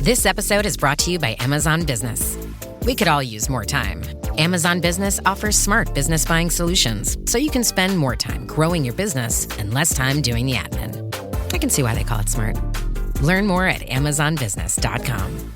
This episode is brought to you by Amazon Business. We could all use more time. Amazon Business offers smart business buying solutions, so you can spend more time growing your business and less time doing the admin. I can see why they call it smart. Learn more at amazonbusiness.com.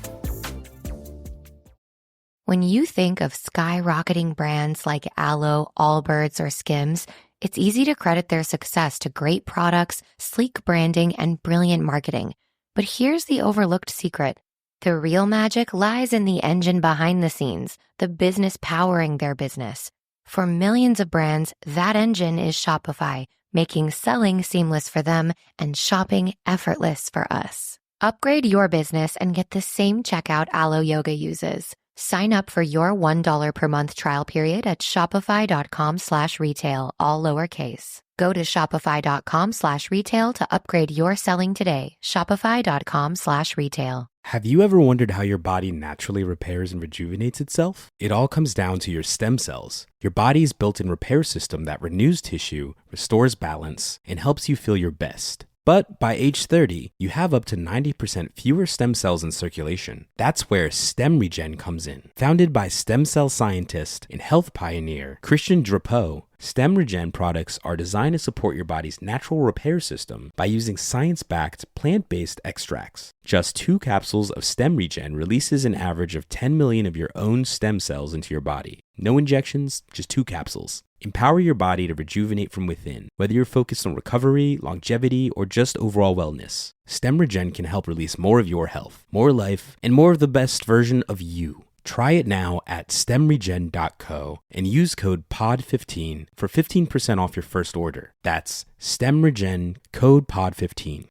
When you think of skyrocketing brands like Aloe, Allbirds, or Skims, it's easy to credit their success to great products, sleek branding, and brilliant marketing. But here's the overlooked secret. The real magic lies in the engine behind the scenes, the business powering their business. For millions of brands, that engine is Shopify, making selling seamless for them and shopping effortless for us. Upgrade your business and get the same checkout Aloe Yoga uses. Sign up for your $1 per month trial period at shopify.com/retail, all lowercase. Go to shopify.com/retail to upgrade your selling today. Shopify.com/retail. Have you ever wondered how your body naturally repairs and rejuvenates itself? It all comes down to your stem cells. Your body's built-in repair system that renews tissue, restores balance, and helps you feel your best. But by age 30, you have up to 90% fewer stem cells in circulation. That's where StemRegen comes in. Founded by stem cell scientist and health pioneer Christian Drapeau, StemRegen products are designed to support your body's natural repair system by using science-backed, plant-based extracts. Just 2 capsules of StemRegen releases an average of 10 million of your own stem cells into your body. No injections, just 2 capsules. Empower your body to rejuvenate from within, whether you're focused on recovery, longevity, or just overall wellness. StemRegen can help release more of your health, more life, and more of the best version of you. Try it now at stemregen.co and use code POD15 for 15% off your first order. That's StemRegen, code POD15.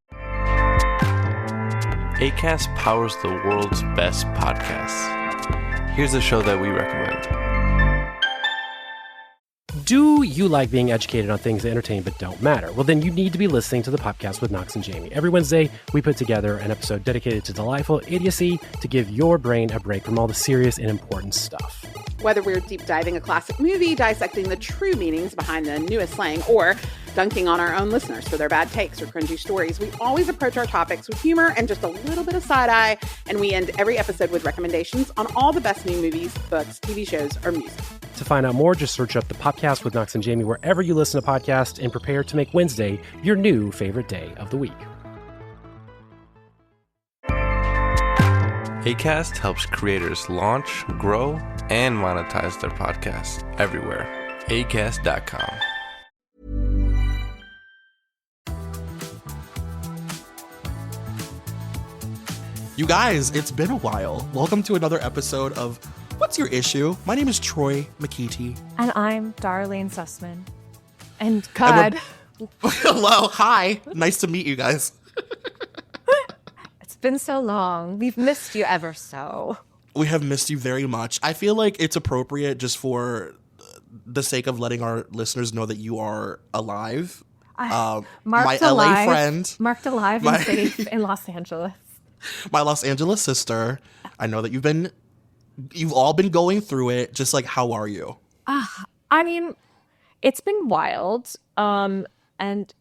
Acast powers the world's best podcasts. Here's a show that we recommend. Do you like being educated on things that entertain but don't matter? Well, then you need to be listening to the podcast with Knox and Jamie. Every Wednesday, we put together an episode dedicated to delightful idiocy to give your brain a break from all the serious and important stuff. Whether we're deep diving a classic movie, dissecting the true meanings behind the newest slang, or dunking on our own listeners for their bad takes or cringy stories, we always approach our topics with humor and just a little bit of side-eye, and we end every episode with recommendations on all the best new movies, books, TV shows, or music. To find out more, just search up the podcast with Knox and Jamie wherever you listen to podcasts and prepare to make Wednesday your new favorite day of the week. Acast helps creators launch, grow, and monetize their podcasts everywhere. Acast.com. You guys, it's been a while. Welcome to another episode of What's Your Issue? My name is Troy McKeety. And I'm Darlene Sussman. And God. Hello, hi. Nice to meet you guys. It's been so long. We've missed you ever so. We have missed you very much. I feel like it's appropriate just for the sake of letting our listeners know that you are alive. My LA friend. Marked alive and safe in Los Angeles. My Los Angeles sister. I know that you've all been going through it. Just like, how are you? I mean, it's been wild. And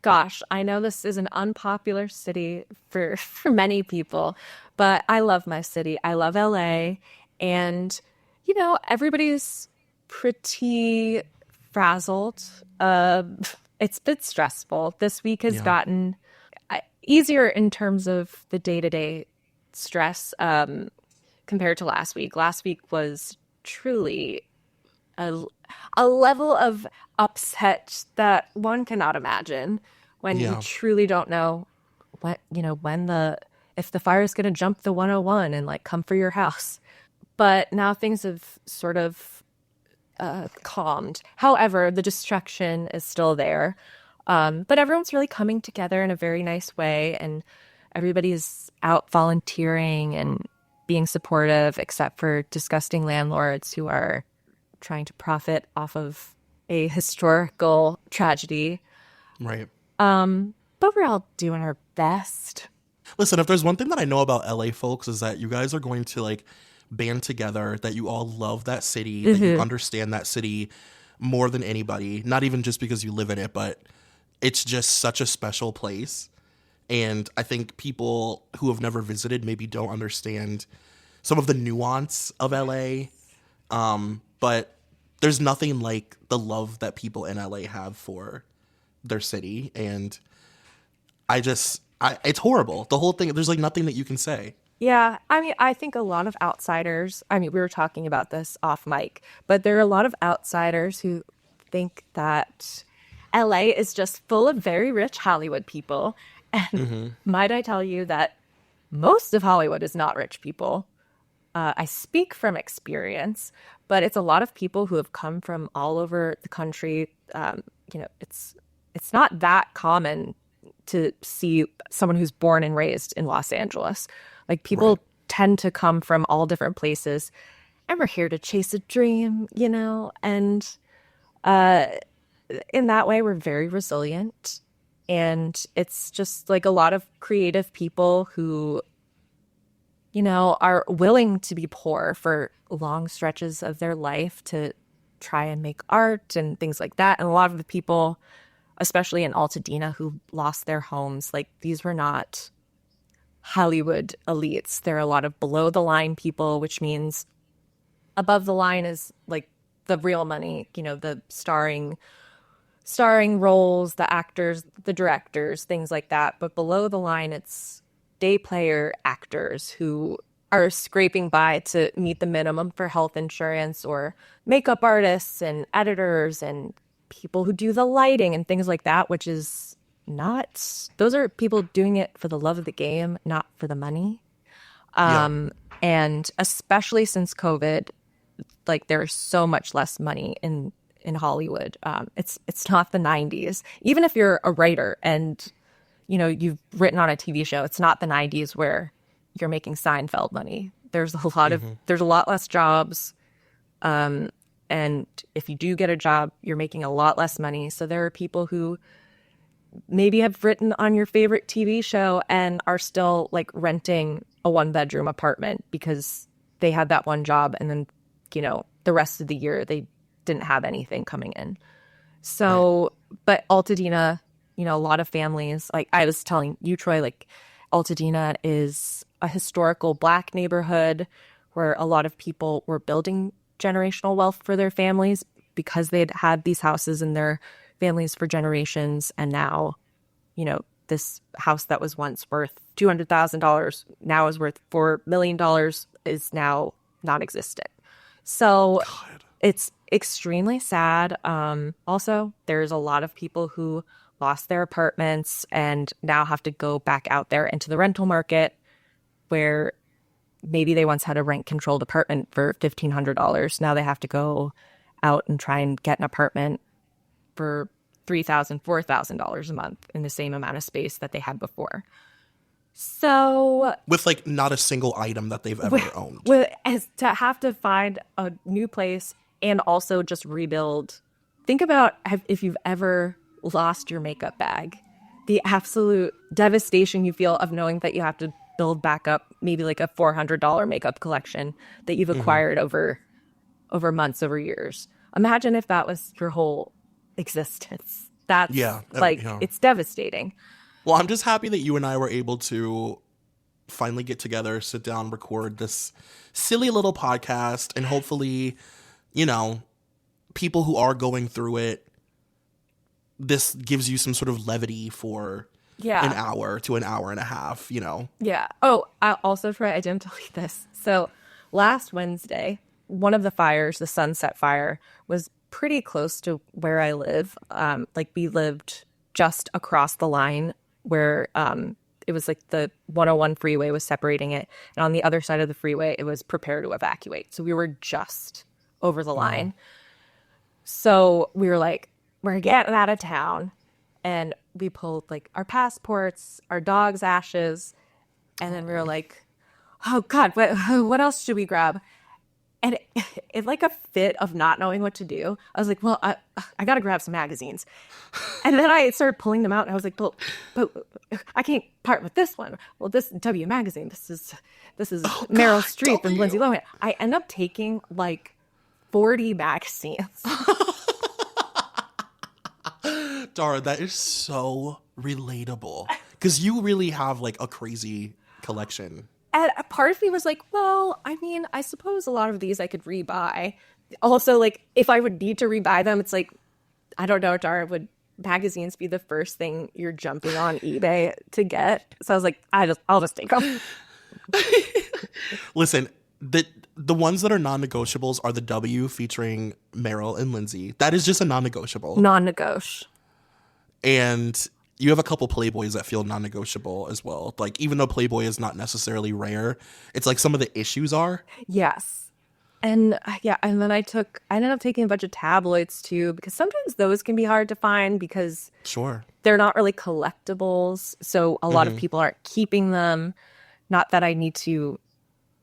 gosh, I know this is an unpopular city for many people, but I love my city. I love LA. And, everybody's pretty frazzled. It's been stressful. This week has gotten easier in terms of the day-to-day stress compared to last week. Last week was truly a level of upset that one cannot imagine when you truly don't know if the fire is going to jump the 101 and come for your house. But now things have sort of calmed. However, the destruction is still there. But everyone's really coming together in a very nice way, and everybody's out volunteering and being supportive, except for disgusting landlords who are trying to profit off of a historical tragedy. Right. But we're all doing our best. Listen, if there's one thing that I know about LA folks is that you guys are going to band together, that you all love that city, that you understand that city more than anybody, not even just because you live in it, but it's just such a special place. And I think people who have never visited maybe don't understand some of the nuance of LA. But there's nothing like the love that people in LA have for their city. And it's horrible. The whole thing, there's like nothing that you can say. Yeah, I mean, I think a lot of outsiders, I mean, we were talking about this off mic, but there are a lot of outsiders who think that LA is just full of very rich Hollywood people. And might I tell you that most of Hollywood is not rich people. I speak from experience, but it's a lot of people who have come from all over the country. It's not that common to see someone who's born and raised in Los Angeles. Like, people tend to come from all different places, and we're here to chase a dream, and in that way, we're very resilient. And it's just like a lot of creative people who, are willing to be poor for long stretches of their life to try and make art and things like that. And a lot of the people, especially in Altadena, who lost their homes, like, these were not Hollywood elites. There are a lot of below the line people, which means above the line is like the real money, the starring roles, the actors, the directors, things like that. But below the line, it's day player actors who are scraping by to meet the minimum for health insurance, or makeup artists and editors and people who do the lighting and things like that, which is not, those are people doing it for the love of the game, not for the money. And especially since COVID, like, there's so much less money in Hollywood. It's not the 90s. Even if you're a writer and, you've written on a TV show, it's not the 90s where you're making Seinfeld money. There's a lot less jobs. And if you do get a job, you're making a lot less money. So there are people who maybe have written on your favorite TV show and are still like renting a 1-bedroom apartment because they had that one job, and then, the rest of the year they didn't have anything coming in. So, but Altadena, a lot of families, like I was telling you, Troy, like, Altadena is a historical Black neighborhood where a lot of people were building generational wealth for their families because they'd had these houses in their families for generations. And now, this house that was once worth $200,000 now is worth $4 million is now non-existent. So it's extremely sad. Also, there's a lot of people who lost their apartments and now have to go back out there into the rental market, where maybe they once had a rent-controlled apartment for $1,500. Now they have to go out and try and get an apartment for $3,000, $4,000 a month in the same amount of space that they had before. So, with like not a single item that they've ever owned. As to have to find a new place and also just rebuild. Think about if you've ever lost your makeup bag, the absolute devastation you feel of knowing that you have to build back up maybe like a $400 makeup collection that you've acquired over months, over years. Imagine if that was your whole existence. That's it's devastating. Well, I'm just happy that you and I were able to finally get together, sit down, record this silly little podcast, and hopefully, people who are going through it, this gives you some sort of levity for an hour to an hour and a half, Yeah. Oh, I also, Troy, I didn't tell you this. So last Wednesday, one of the fires, the Sunset Fire, was pretty close to where I live. We lived just across the line where it was like the 101 freeway was separating it. And on the other side of the freeway, it was prepare to evacuate. So we were just over the line. So we were like, we're getting out of town. And we pulled like our passports, our dog's ashes. And then we were like, oh God, what else should we grab? And in like a fit of not knowing what to do, I was like, well, I got to grab some magazines. And then I started pulling them out, and I was like, but I can't part with this one. Well, this W magazine, this is Meryl Streep and Lindsay Lohan. I end up taking like 40 magazines. Dara, that is so relatable. Because you really have like a crazy collection. And a part of me was like, well, I mean, I suppose a lot of these I could rebuy. Also, like, if I would need to rebuy them, it's like, I don't know, Dara, would magazines be the first thing you're jumping on eBay to get? So I was like, I'll just take them. Listen, the ones that are non-negotiables are the W featuring Meryl and Lindsay. That is just a non-negotiable. Non-negotiable. And you have a couple Playboys that feel non-negotiable as well. Like, even though Playboy is not necessarily rare, it's like some of the issues are. Yes. And and then I ended up taking a bunch of tabloids too, because sometimes those can be hard to find because they're not really collectibles. So a lot of people aren't keeping them. Not that I need to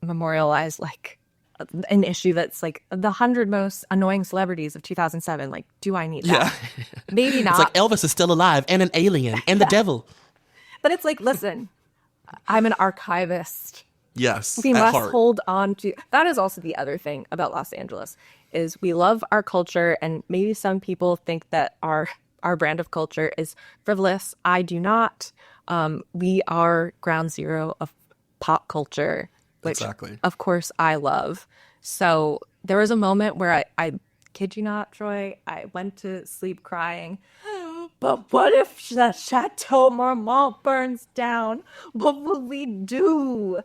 memorialize like an issue that's like the 100 most annoying celebrities of 2007. Like, do I need that? Yeah. Maybe not. It's like Elvis is still alive and an alien and the devil. But it's like, listen, I'm an archivist. Yes, we must hold on to. That is also the other thing about Los Angeles is we love our culture, and maybe some people think that our brand of culture is frivolous. I do not. We are ground zero of pop culture, which of course I love. So there was a moment where I kid you not, Troy, I went to sleep crying. But what if the Chateau Marmont burns down? What will we do?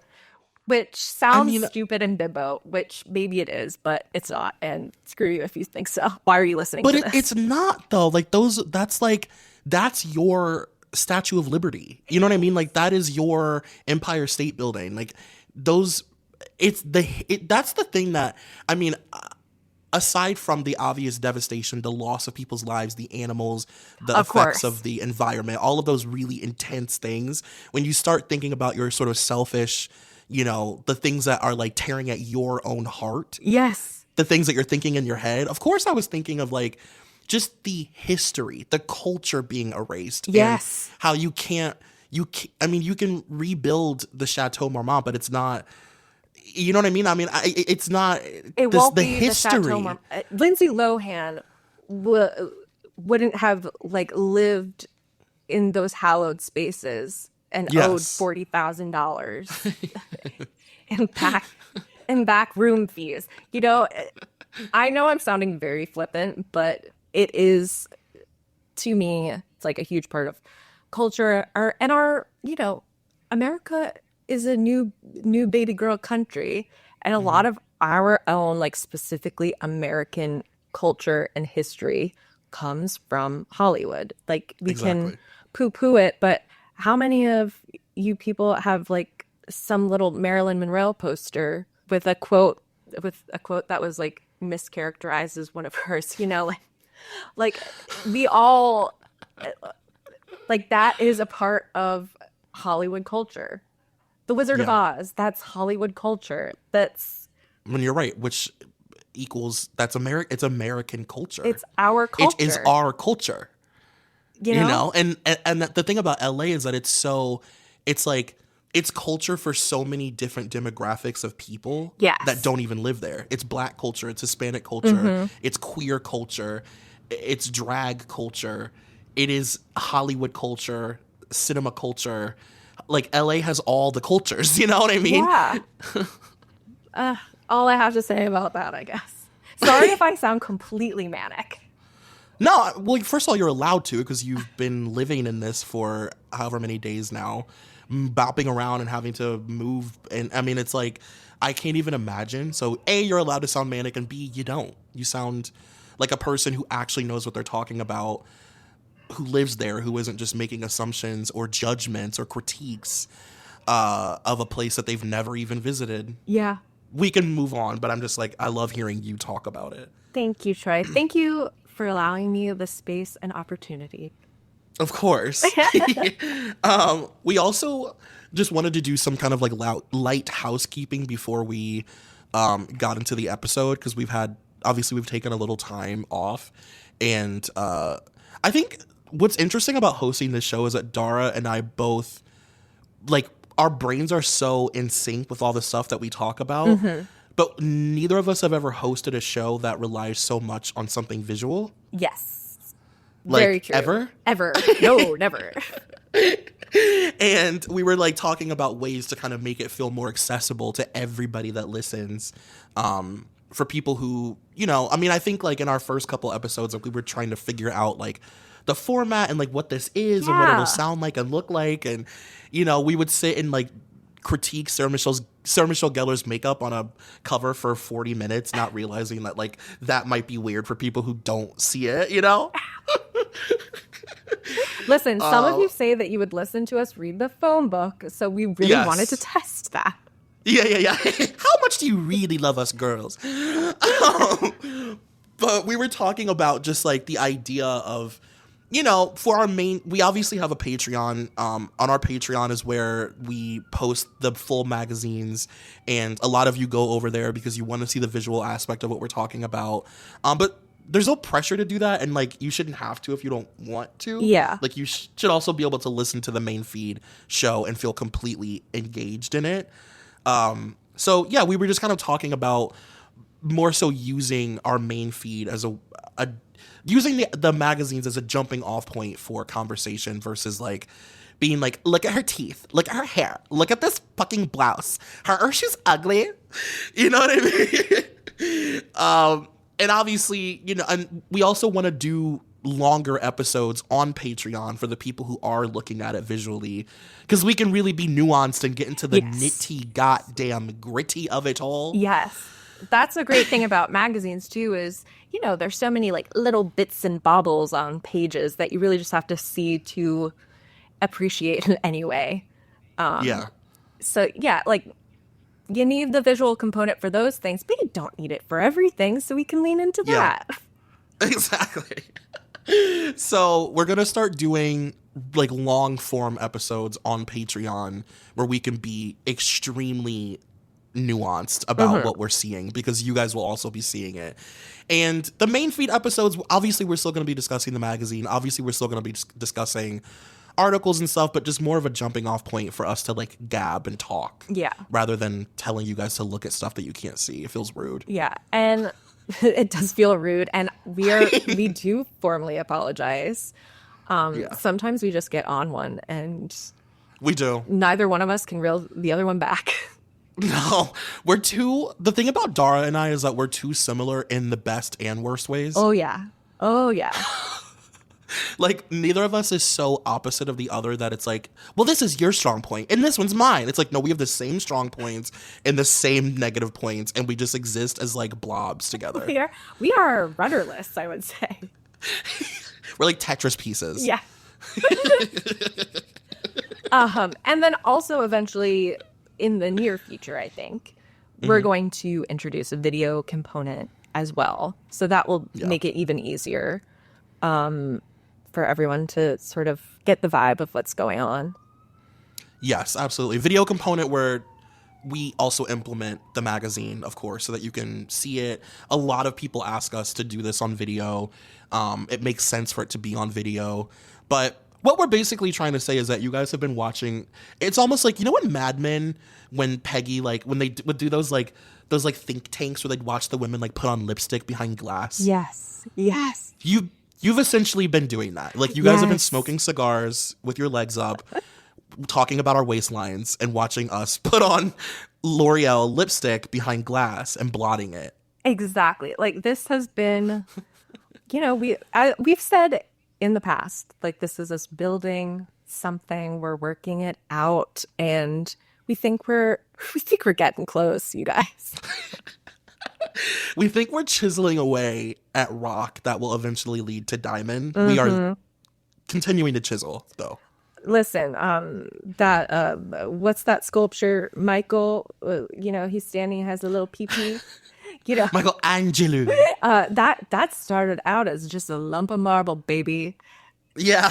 Which sounds stupid and bimbo, which maybe it is, but it's not. And screw you if you think so. Why are you listening to this? But it's not, though. Like, that's your Statue of Liberty. You know what I mean? Like, that is your Empire State Building. Like, that's the thing that, I mean, aside from the obvious devastation, the loss of people's lives, the animals, the effects of the environment, all of those really intense things, when you start thinking about your sort of selfish, you know, the things that are like tearing at your own heart. Yes. The things that you're thinking in your head. Of course, I was thinking of like just the history, the culture being erased. Yes. And how you can rebuild the Chateau Marmont, but it's not, you know what I mean? I mean, it's not won't the be history. The Chateau Lindsay Lohan wouldn't have like lived in those hallowed spaces and owed $40,000 in back room fees. You know, I know I'm sounding very flippant, but it is, to me, it's like a huge part of culture. Our you know, America is a new baby girl country, and a lot of our own, like specifically American culture and history comes from Hollywood. Like, we can poo-poo it, but how many of you people have like some little Marilyn Monroe poster with a quote that was like mischaracterized as one of hers, you know, like we all, like, that is a part of Hollywood culture. The Wizard of Oz, that's Hollywood culture. That's, I mean, you're right, which equals, it's American culture. It's our culture. It is our culture. You know? And the thing about LA is that it's culture for so many different demographics of people that don't even live there. It's Black culture, it's Hispanic culture, it's queer culture, it's drag culture, it is Hollywood culture, cinema culture. Like, LA has all the cultures, you know what I mean? Yeah. All I have to say about that, I guess. Sorry if I sound completely manic. No, well, first of all, you're allowed to, because you've been living in this for however many days now, bopping around and having to move. And I mean, it's like, I can't even imagine. So A, you're allowed to sound manic, and B, you don't. You sound like a person who actually knows what they're talking about, who lives there, who isn't just making assumptions or judgments or critiques of a place that they've never even visited. Yeah. We can move on, but I'm just like, I love hearing you talk about it. Thank you, Troy. Thank you for allowing me the space and opportunity. Of course. We also just wanted to do some kind of like light housekeeping before we got into the episode, because we've taken a little time off. And I think what's interesting about hosting this show is that Dara and I both, like, our brains are so in sync with all the stuff that we talk about. But neither of us have ever hosted a show that relies so much on something visual. Yes. Like, very true. Ever? Ever. No, never. And we were like talking about ways to kind of make it feel more accessible to everybody that listens. For people who, I mean, I think like in our first couple episodes, like we were trying to figure out like the format and like what this is and what it'll sound like and look like. And, we would sit and like critique Sarah Michelle Gellar's makeup on a cover for 40 minutes, not realizing that like that might be weird for people who don't see it, Listen, some of you say that you would listen to us read the phone book, so we really wanted to test that. Yeah. How much do you really love us girls? But we were talking about just like the idea of, for our we obviously have a Patreon. On our Patreon is where we post the full magazines, and a lot of you go over there because you want to see the visual aspect of what we're talking about. But there's no pressure to do that, and like you shouldn't have to if you don't want to. Yeah. Like you should also be able to listen to the main feed show and feel completely engaged in it. So yeah, we were just kind of talking about more so using our main feed as using the magazines as a jumping off point for conversation versus like being like, look at her teeth, look at her hair, look at this fucking blouse, she's ugly. You know what I mean? And obviously, and we also want to do longer episodes on Patreon for the people who are looking at it visually, because we can really be nuanced and get into the nitty goddamn gritty of it all. Yes. That's a great thing about magazines too, is, there's so many like little bits and baubles on pages that you really just have to see to appreciate it anyway. So yeah, like you need the visual component for those things, but you don't need it for everything, so we can lean into that. Exactly. So we're going to start doing like long form episodes on Patreon where we can be extremely nuanced about what we're seeing, because you guys will also be seeing it. And the main feed episodes, obviously we're still going to be discussing the magazine. Obviously we're still going to be discussing articles and stuff, but just more of a jumping off point for us to like gab and talk. Yeah. Rather than telling you guys to look at stuff that you can't see. It feels rude. Yeah. And it does feel rude. And we do formally apologize. Sometimes we just get on one and we do. Neither one of us can reel the other one back. No, the thing about Dara and I is that we're too similar in the best and worst ways. Oh yeah. Like, neither of us is so opposite of the other that it's like, well, this is your strong point and this one's mine. It's like, no, we have the same strong points and the same negative points, and we just exist as like blobs together. We are rudderless, I would say. We're like Tetris pieces. Yeah. And then also eventually in the near future, I think, we're going to introduce a video component as well. So that will make it even easier for everyone to sort of get the vibe of what's going on. Yes, absolutely. Video component where we also implement the magazine, of course, so that you can see it. A lot of people ask us to do this on video. It makes sense for it to be on video. But what we're basically trying to say is that you guys have been watching. It's almost like, when Mad Men, when Peggy, like, when they would do those think tanks where they'd watch the women like put on lipstick behind glass. Yes. You've essentially been doing that. Like, you guys have been smoking cigars with your legs up, talking about our waistlines, and watching us put on L'Oreal lipstick behind glass and blotting it. Exactly. Like, this has been, we've said in the past, like, this is us building something, we're working it out, and we think we're getting close, you guys. We think we're chiseling away at rock that will eventually lead to diamond. We are continuing to chisel, though. Listen, what's that sculpture, Michael? He's standing, has a little pee-pee. Michelangelo. That started out as just a lump of marble, baby. Yeah.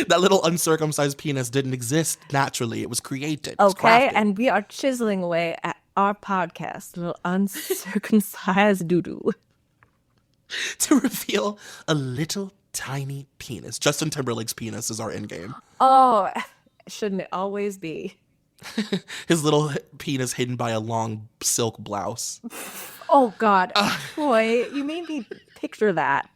That little uncircumcised penis didn't exist naturally. It was created. Okay, and we are chiseling away at our podcast, little uncircumcised doo-doo. To reveal a little tiny penis. Justin Timberlake's penis is our end game. Oh, shouldn't it always be? His little penis hidden by a long silk blouse. Oh, God. Boy, you made me picture that.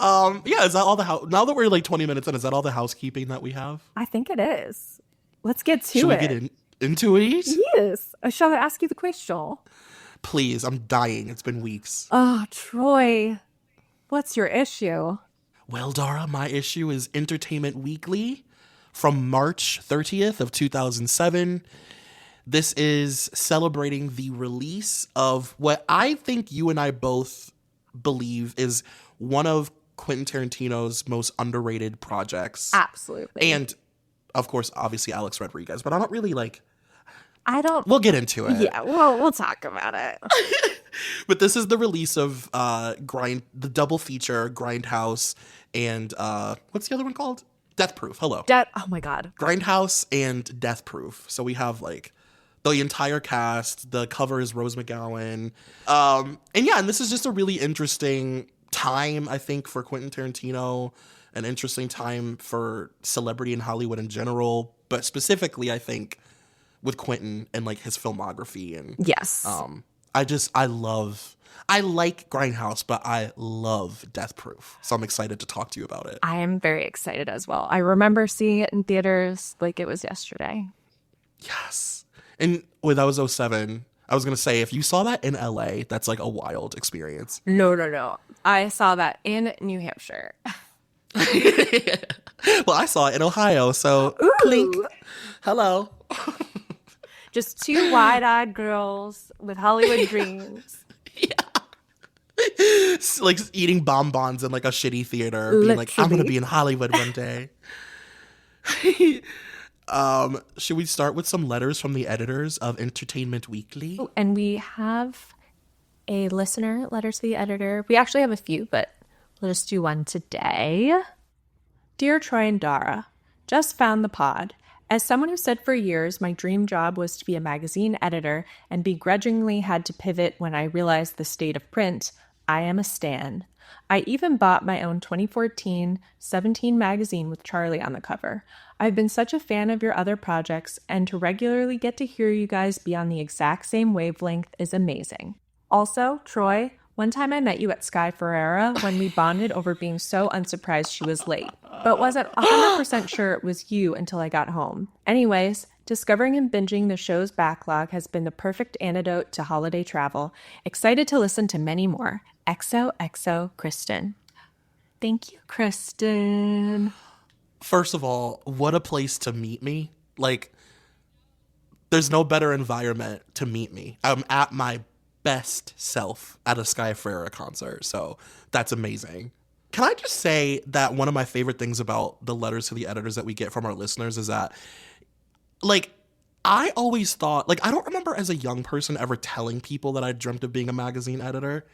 Yeah, is that all the now that we're like 20 minutes in, is that all the housekeeping that we have? I think it is. Let's get to Should we it. get into it? Yes. Shall I ask you the question? Please, I'm dying. It's been weeks. Oh, Troy, what's your issue? Well, Dara, my issue is Entertainment Weekly from March 30th of 2007. This is celebrating the release of what I think you and I both believe is one of Quentin Tarantino's most underrated projects. Absolutely. And, of course, obviously Alex Rodriguez. But I don't really We'll get into it. Yeah, we'll talk about it. But this is the release of the double feature, Grindhouse, and what's the other one called? Death Proof. Hello. Oh my God. Grindhouse and Death Proof. So we have the entire cast. The cover is Rose McGowan. And this is just a really interesting time, I think, for Quentin Tarantino. An interesting time for celebrity in Hollywood in general. But specifically, I think, with Quentin and his filmography. And yes. I like Grindhouse, but I love Death Proof. So I'm excited to talk to you about it. I am very excited as well. I remember seeing it in theaters like it was yesterday. Yes. And that was 2007. I was going to say, if you saw that in LA, that's a wild experience. No. I saw that in New Hampshire. Well, I saw it in Ohio, so clink. Hello. Just two wide-eyed girls with Hollywood dreams. Yeah. Eating bonbons in a shitty theater, being I'm going to be in Hollywood one day. Should we start with some letters from the editors of Entertainment Weekly? Oh, and we have a listener letter to the editor. We actually have a few, but we'll just do one today. Dear Troy and Dara, just found the pod. As someone who said for years my dream job was to be a magazine editor and begrudgingly had to pivot when I realized the state of print, I am a stan. I even bought my own 2014 17 magazine with Charlie on the cover. I've been such a fan of your other projects, and to regularly get to hear you guys be on the exact same wavelength is amazing. Also, Troy, one time I met you at Sky Ferreira when we bonded over being so unsurprised she was late, but wasn't 100% sure it was you until I got home. Anyways, discovering and binging the show's backlog has been the perfect antidote to holiday travel. Excited to listen to many more. XOXO, Kristen. Thank you, Kristen. First of all, what a place to meet me. There's no better environment to meet me. I'm at my best self at a Sky Ferreira concert, so that's amazing. Can I just say that one of my favorite things about the letters to the editors that we get from our listeners is that, I always thought, I don't remember as a young person ever telling people that I dreamt of being a magazine editor.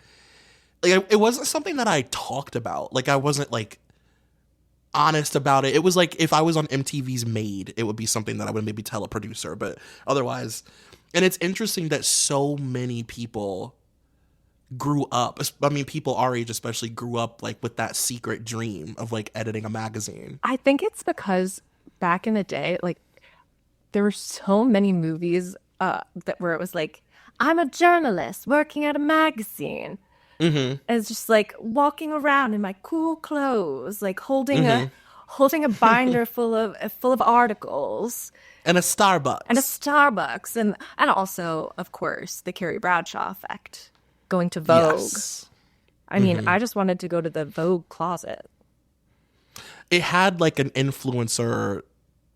It wasn't something that I talked about. I wasn't, honest about it. It was if I was on MTV's Made, it would be something that I would maybe tell a producer, but otherwise. And it's interesting that so many people grew up, people our age especially, grew up with that secret dream of editing a magazine. I think it's because back in the day, there were so many movies where it was I'm a journalist working at a magazine. Mm-hmm. It's just walking around in my cool clothes, holding a binder full of articles. And a Starbucks. And also, of course, the Carrie Bradshaw effect. Going to Vogue. Yes. I mean, I just wanted to go to the Vogue closet. It had an influencer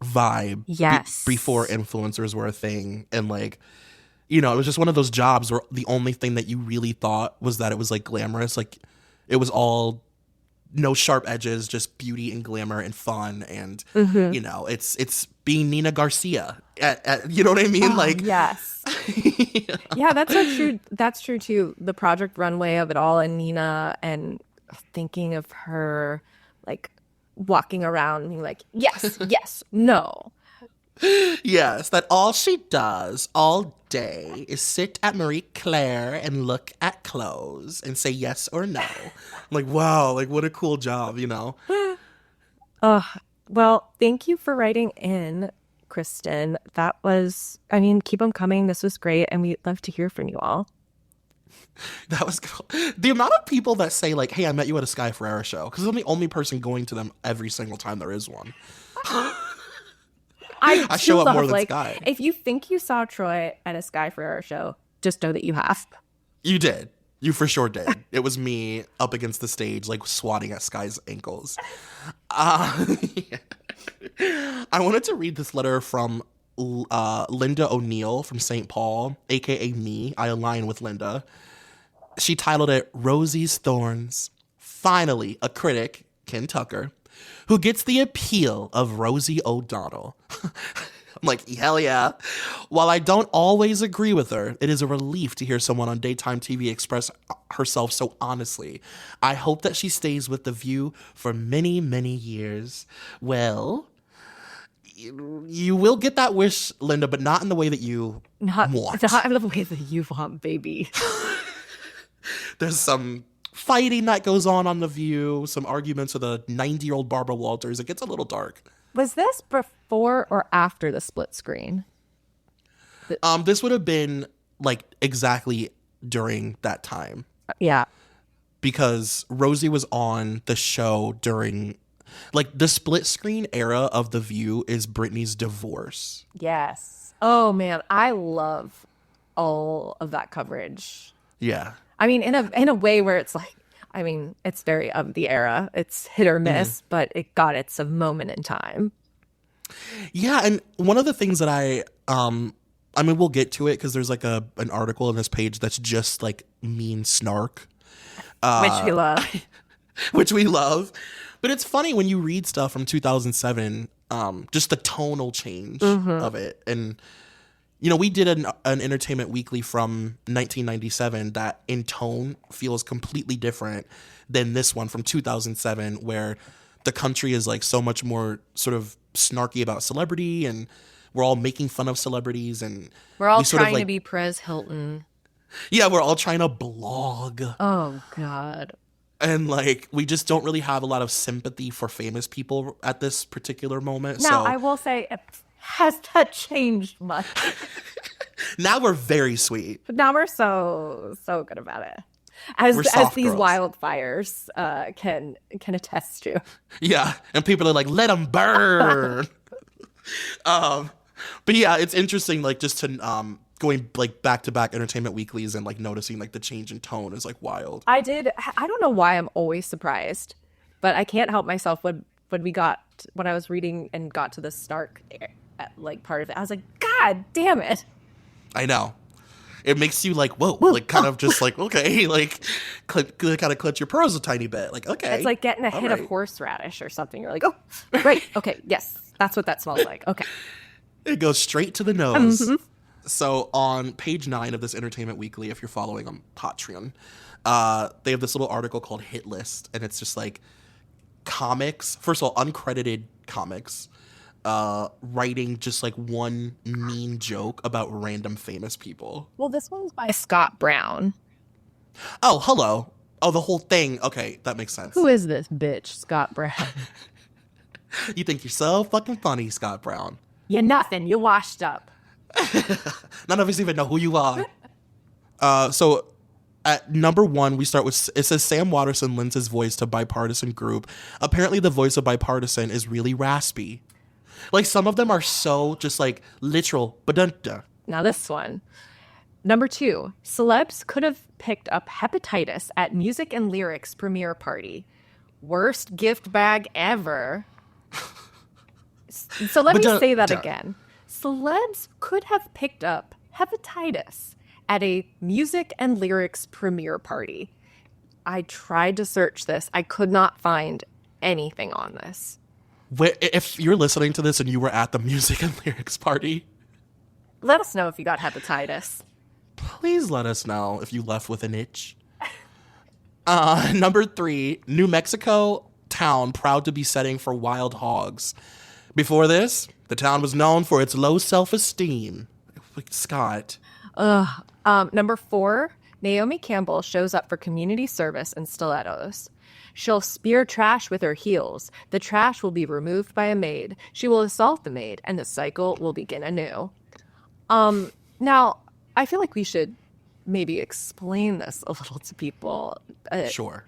vibe. Yes. Before influencers were a thing. And it was just one of those jobs where the only thing that you really thought was that it was glamorous. It was all no sharp edges, just beauty and glamour and fun. And, it's being Nina Garcia. You know what I mean? Yes. Yeah, that's so true. That's true, too. The Project Runway of it all, and Nina, and thinking of her, walking around and being yes, yes, no. Yes, that all she does all day is sit at Marie Claire and look at clothes and say yes or no. Wow, what a cool job, Well, thank you for writing in, Kristen. That was, keep them coming. This was great, and we'd love to hear from you all. That was cool. The amount of people that say like, "Hey, I met you at a Sky Ferreira show," because I'm the only person going to them every single time there is one. I show up more than Sky. If you think you saw Troy at a Sky Ferreira show, just know that you have. You did. You for sure did. It was me up against the stage, like swatting at Sky's ankles. Yeah. I wanted to read this letter from Linda O'Neill from St. Paul, aka me. I align with Linda. She titled it "Rosie's Thorns." Finally, a critic, Ken Tucker, who gets the appeal of Rosie O'Donnell. I'm like, hell yeah. While I don't always agree with her, it is a relief to hear someone on daytime TV express herself so honestly. I hope that she stays with The View for many, many years. Well, you will get that wish, Linda, but not in the way that you want. Not in the way that you want, baby. There's some fighting that goes on The View, some arguments with a 90-year-old Barbara Walters. It gets a little dark. Was this before or after the split screen? This would have been like exactly during that time. Yeah. Because Rosie was on the show during, like, the split screen era of The View is Britney's divorce. Yes. Oh man, I love all of that coverage. Yeah. I mean, in a way where it's like, I mean, it's very of the era. It's hit or miss, but it got its a moment in time. Yeah, and one of the things that I mean, we'll get to it because there's like an article on this page that's just like mean snark. Which we love. Which we love. But it's funny when you read stuff from 2007, just the tonal change of it. And, you know, we did an Entertainment Weekly from 1997 that in tone feels completely different than this one from 2007, where the country is like so much more sort of snarky about celebrity, and we're all making fun of celebrities, and we're all trying to be Perez Hilton. Yeah, we're all trying to blog. Oh, God. And, like, we just don't really have a lot of sympathy for famous people at this particular moment. Now, I will say, has that changed much? Now we're very sweet. But now we're so good about it. As these girls. Wildfires can attest to. Yeah, and people are like, let them burn. But yeah, it's interesting, like, just to going like back-to-back Entertainment Weeklies and like noticing like the change in tone is like wild. I don't know why I'm always surprised, but I can't help myself when I was reading and got to the snark like part of it. I was like, God damn it. I know. It makes you like, whoa, like kind of just like, okay, like kind of clutch your pearls a tiny bit. Like, okay. It's like getting a hit of horseradish or something. You're like, oh, right. Okay. Yes. That's what that smells like. Okay. It goes straight to the nose. Mm-hmm. So on page 9 of this Entertainment Weekly, if you're following on Patreon, they have this little article called Hit List, and it's just like comics, first of all, uncredited comics, writing just like one mean joke about random famous people. Well, this one's by Scott Brown. Oh, hello. Oh, the whole thing. Okay, that makes sense. Who is this bitch, Scott Brown? You think you're so fucking funny, Scott Brown. You're nothing. You're washed up. None of us even know who you are. So at number 1, we start with, it says Sam Waterston lends his voice to bipartisan group. Apparently the voice of bipartisan is really raspy. Like some of them are so just like literal. Ba-dun-dun. Now this one. Number 2, celebs could have picked up hepatitis at music and lyrics premiere party. Worst gift bag ever. So let me say that again. Celebs could have picked up hepatitis at a music and lyrics premiere party. I tried to search this. I could not find anything on this. If you're listening to this and you were at the music and lyrics party, let us know if you got hepatitis. Please let us know if you left with an itch. Number 3, New Mexico town proud to be setting for wild hogs. Before this, the town was known for its low self-esteem. Scott. Number 4, Naomi Campbell shows up for community service in stilettos. She'll spear trash with her heels. The trash will be removed by a maid. She will assault the maid, and the cycle will begin anew. Now, I feel like we should maybe explain this a little to people. Sure.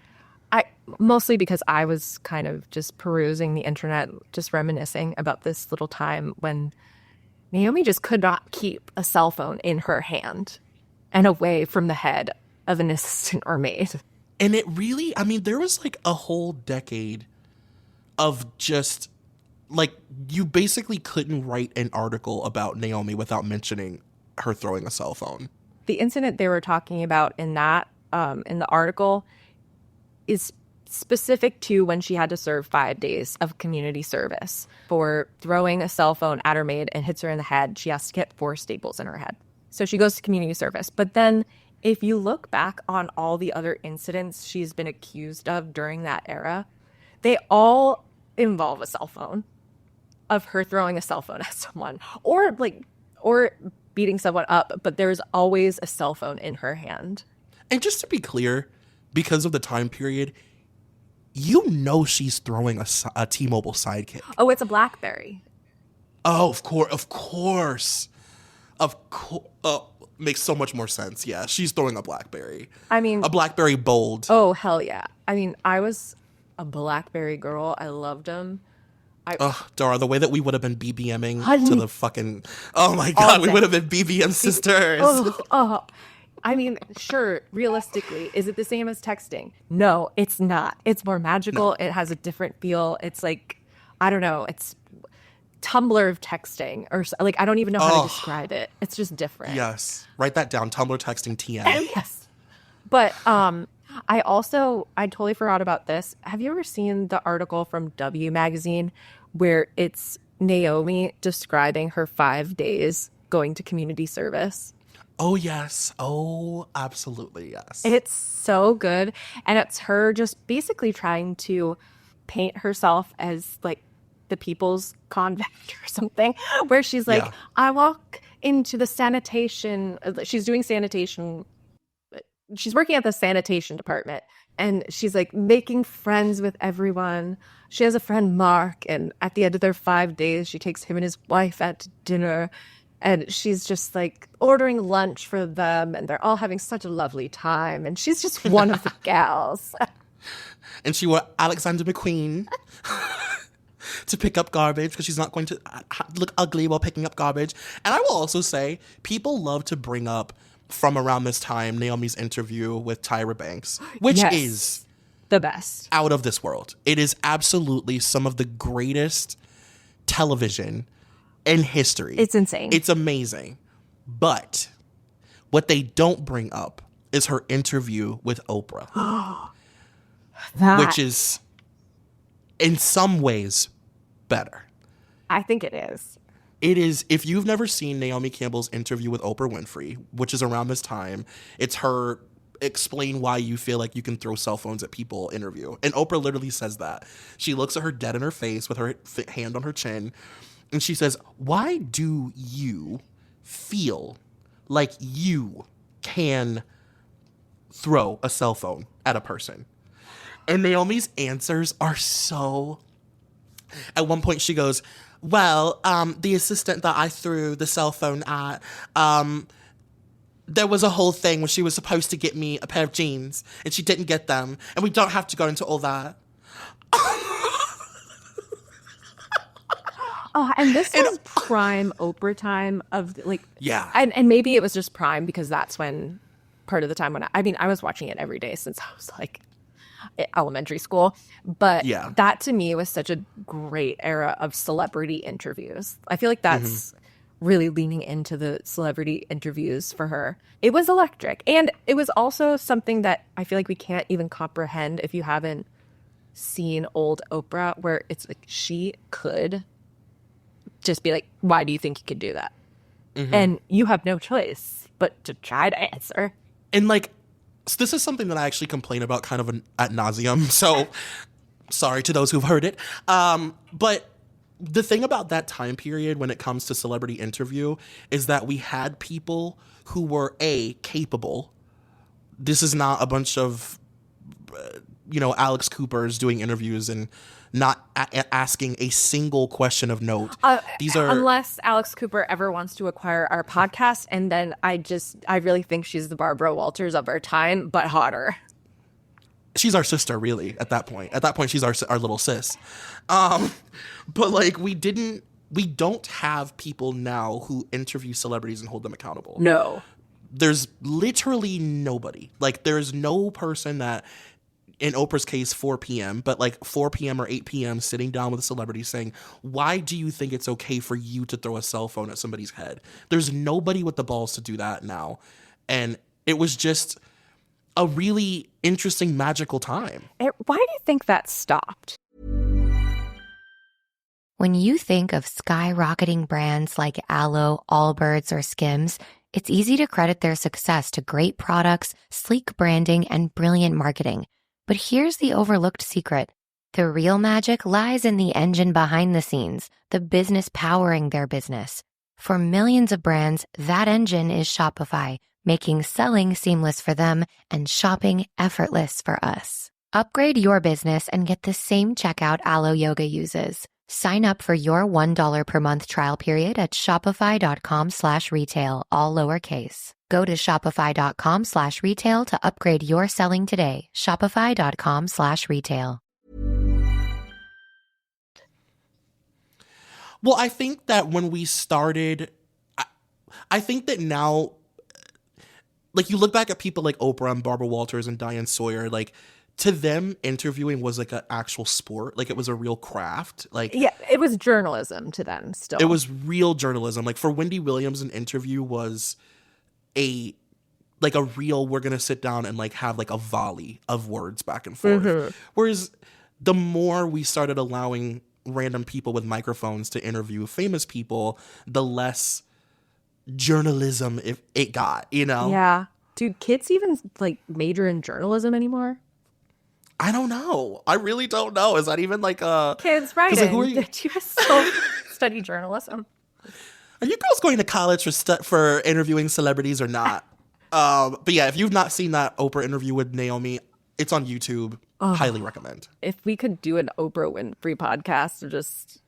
Mostly because I was kind of just perusing the internet, just reminiscing about this little time when Naomi just could not keep a cell phone in her hand and away from the head of an assistant or maid. And it really, I mean, there was like a whole decade of just like, you basically couldn't write an article about Naomi without mentioning her throwing a cell phone. The incident they were talking about in that, in the article, is specific to when she had to serve 5 days of community service for throwing a cell phone at her maid and hits her in the head. She has to get 4 staples in her head. So she goes to community service. But then if you look back on all the other incidents she's been accused of during that era, they all involve a cell phone, of her throwing a cell phone at someone or beating someone up. But there's always a cell phone in her hand. And just to be clear, because of the time period, you know she's throwing a T-Mobile Sidekick. Oh, it's a BlackBerry. Oh, of course. Makes so much more sense. Yeah, she's throwing a BlackBerry. I mean, a BlackBerry Bold. Oh, hell yeah. I mean, I was a BlackBerry girl. I loved them. Dara, the way that we would have been BBMing to the fucking... Oh my God, we would have been BBM sisters. I mean, sure, realistically, is it the same as texting? No, it's not. It's more magical. No. It has a different feel. It's like, I don't know, it's Tumblr of texting, or like, I don't even know how to describe it. It's just different. Yes. Write that down. Tumblr texting TM. Yes. But I totally forgot about this. Have you ever seen the article from W Magazine where it's Naomi describing her 5 days going to community service? Oh, yes. Oh, absolutely, yes. It's so good. And it's her just basically trying to paint herself as like the people's convict or something, where she's like, I walk into the sanitation. She's doing sanitation. She's working at the sanitation department. And she's like making friends with everyone. She has a friend, Mark. And at the end of their 5 days, she takes him and his wife out to dinner. And she's just like ordering lunch for them, and they're all having such a lovely time. And she's just one of the gals. And she wore Alexander McQueen to pick up garbage because she's not going to look ugly while picking up garbage. And I will also say, people love to bring up from around this time Naomi's interview with Tyra Banks, which is the best, out of this world. It is absolutely some of the greatest television in history. It's insane. It's amazing. But what they don't bring up is her interview with Oprah. Which is, in some ways, better. I think it is. It is. If you've never seen Naomi Campbell's interview with Oprah Winfrey, which is around this time, it's her explain why you feel like you can throw cell phones at people interview. And Oprah literally says that. She looks at her dead in her face with her hand on her chin. And she says, why do you feel like you can throw a cell phone at a person? And Naomi's answers are so... At one point she goes, well, the assistant that I threw the cell phone at, there was a whole thing where she was supposed to get me a pair of jeans and she didn't get them. And we don't have to go into all that. Oh, and this was prime Oprah time of like, yeah. And maybe it was just prime because that's when part of the time when I was watching it every day since I was like elementary school. But that to me was such a great era of celebrity interviews. I feel like that's really leaning into the celebrity interviews for her. It was electric. And it was also something that I feel like we can't even comprehend if you haven't seen old Oprah, where it's like she could just be like, why do you think you could do that? And you have no choice but to try to answer. And like, so this is something that I actually complain about kind of ad nauseum. So sorry to those who've heard it. But the thing about that time period when it comes to celebrity interview is that we had people who were capable. This is not a bunch of, Alex Coopers doing interviews and not asking a single question of note. These are unless Alex Cooper ever wants to acquire our podcast, and then I really think she's the Barbara Walters of our time, but hotter. She's our sister, really. At that point, she's our little sis. But like we don't have people now who interview celebrities and hold them accountable. No. There's literally nobody. Like, there's no person that, in Oprah's case, 4 p.m., but like 4 p.m. or 8 p.m. sitting down with a celebrity saying, why do you think it's okay for you to throw a cell phone at somebody's head? There's nobody with the balls to do that now. And it was just a really interesting, magical time. Why do you think that stopped? When you think of skyrocketing brands like Aloe, Allbirds, or Skims, it's easy to credit their success to great products, sleek branding, and brilliant marketing. But here's the overlooked secret. The real magic lies in the engine behind the scenes, the business powering their business. For millions of brands, that engine is Shopify, making selling seamless for them and shopping effortless for us. Upgrade your business and get the same checkout Aloe Yoga uses. Sign up for your $1 per month trial period at shopify.com/retail, all lowercase. Go to shopify.com/retail to upgrade your selling today. Shopify.com/retail. Well, I think that when we started, I think that now, like, you look back at people like Oprah and Barbara Walters and Diane Sawyer, like, to them, interviewing was like an actual sport. Like, it was a real craft. Like, yeah, it was journalism to them still. It was real journalism. Like, for Wendy Williams, an interview was a real, we're going to sit down and like have like a volley of words back and forth. Mm-hmm. Whereas the more we started allowing random people with microphones to interview famous people, the less journalism it got, you know? Yeah. Do kids even like major in journalism anymore? I don't know. I really don't know. Is that even like a... Kids writing. Like, who are you? Did you still study journalism? Are you girls going to college for interviewing celebrities or not? But yeah, if you've not seen that Oprah interview with Naomi, it's on YouTube. Highly recommend. If we could do an Oprah Winfrey podcast, just...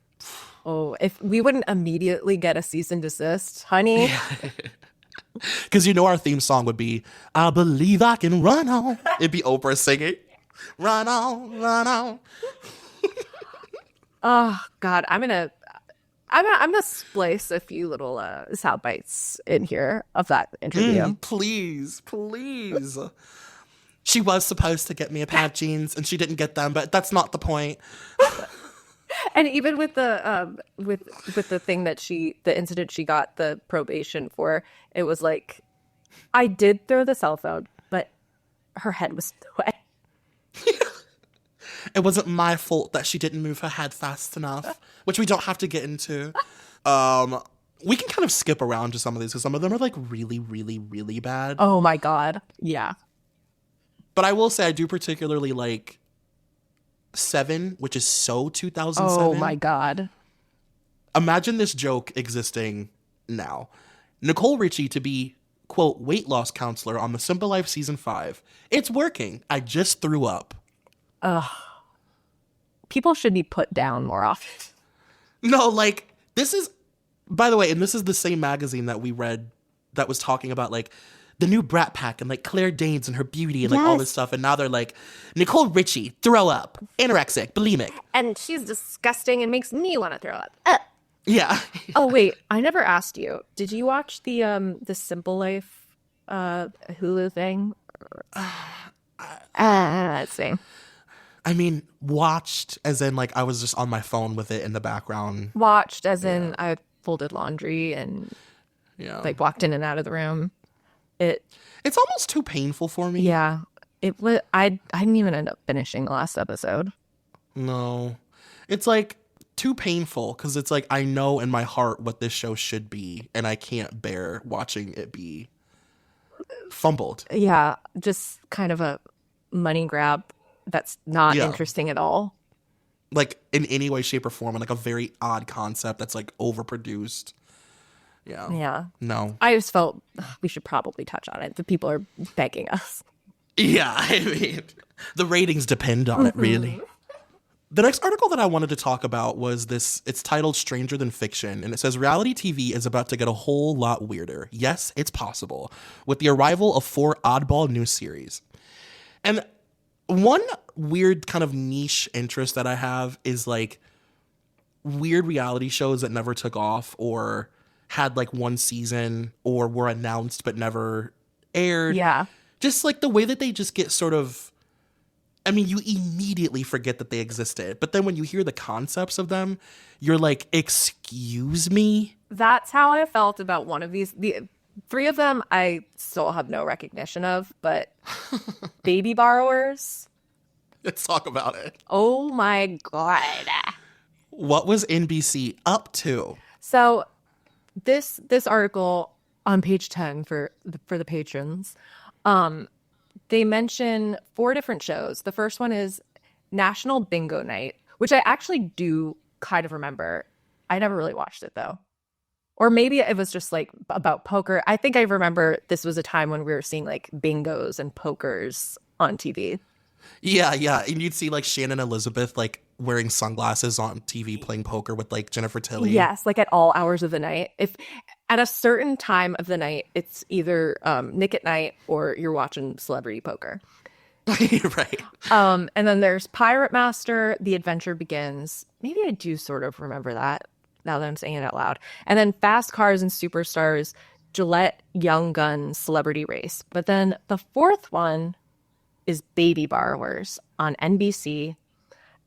if we wouldn't immediately get a cease and desist, honey. Because you know our theme song would be, I believe I can run on. It'd be Oprah singing. Run on, run on. Oh God, I'm gonna splice a few little sound bites in here of that interview. Please. She was supposed to get me a pair of jeans, and she didn't get them, but that's not the point. And even with the with the thing that the incident she got the probation for, it was like, I did throw the cell phone, but her head was wet. It wasn't my fault that she didn't move her head fast enough, which we don't have to get into. We can kind of skip around to some of these because some of them are like really, really, really bad. Oh my God. Yeah. But I will say I do particularly like 7, which is so 2007. Oh my God. Imagine this joke existing now. Nicole Richie to be, quote, weight loss counselor on The Simple Life Season 5. It's working. I just threw up. Ugh. People should be put down more often. No, like, this is, by the way, and this is the same magazine that we read that was talking about, like, the new Brat Pack and, like, Claire Danes and her beauty and, like, all this stuff. And now they're like, Nicole Richie, throw up, anorexic, bulimic. And she's disgusting and makes me want to throw up. Yeah. Oh, wait. I never asked you. Did you watch the Simple Life Hulu thing? Let's see. I mean, watched as in, like, I was just on my phone with it in the background. Watched as in I folded laundry and, like, walked in and out of the room. It's almost too painful for me. Yeah. It was. I didn't even end up finishing the last episode. No. It's, like, too painful because it's, like, I know in my heart what this show should be, and I can't bear watching it be fumbled. Yeah. Just kind of a money grab. That's not interesting at all. Like, in any way, shape, or form. And, like, a very odd concept that's, like, overproduced. Yeah. Yeah. No. I just felt we should probably touch on it. The people are begging us. Yeah. I mean, the ratings depend on it, really. The next article that I wanted to talk about was this. It's titled Stranger Than Fiction, and it says reality TV is about to get a whole lot weirder. Yes, it's possible, with the arrival of 4 oddball new series. And one weird kind of niche interest that I have is like weird reality shows that never took off or had like one season or were announced but never aired. Yeah. Just like the way that they just get sort of, I mean, you immediately forget that they existed. But then when you hear the concepts of them, you're like, excuse me? That's how I felt about one of these. The 3 of them I still have no recognition of, but Baby Borrowers. Let's talk about it. Oh my God. What was NBC up to? So this article on page 10 for the patrons, they mention 4 different shows. The first one is National Bingo Night, which I actually do kind of remember. I never really watched it though. Or maybe it was just like about poker. I think I remember this was a time when we were seeing like bingos and pokers on TV. Yeah. And you'd see like Shannon Elizabeth like wearing sunglasses on TV playing poker with like Jennifer Tilly. Yes, like at all hours of the night. If at a certain time of the night, it's either Nick at Night or you're watching celebrity poker. Right. And then there's Pirate Master, The Adventure Begins. Maybe I do sort of remember that now that I'm saying it out loud. And then Fast Cars and Superstars, Gillette Young Guns Celebrity Race. But then the 4th one is Baby Borrowers on NBC.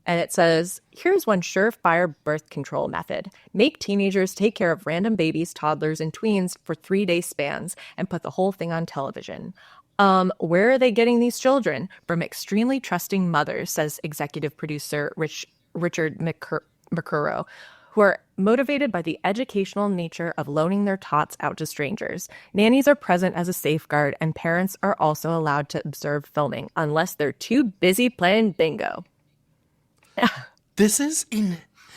And it says, here's one surefire birth control method. Make teenagers take care of random babies, toddlers, and tweens for 3-day spans and put the whole thing on television. Where are they getting these children? From extremely trusting mothers, says executive producer Richard McCurrow, who are motivated by the educational nature of loaning their tots out to strangers. Nannies are present as a safeguard, and parents are also allowed to observe filming, unless they're too busy playing bingo. This is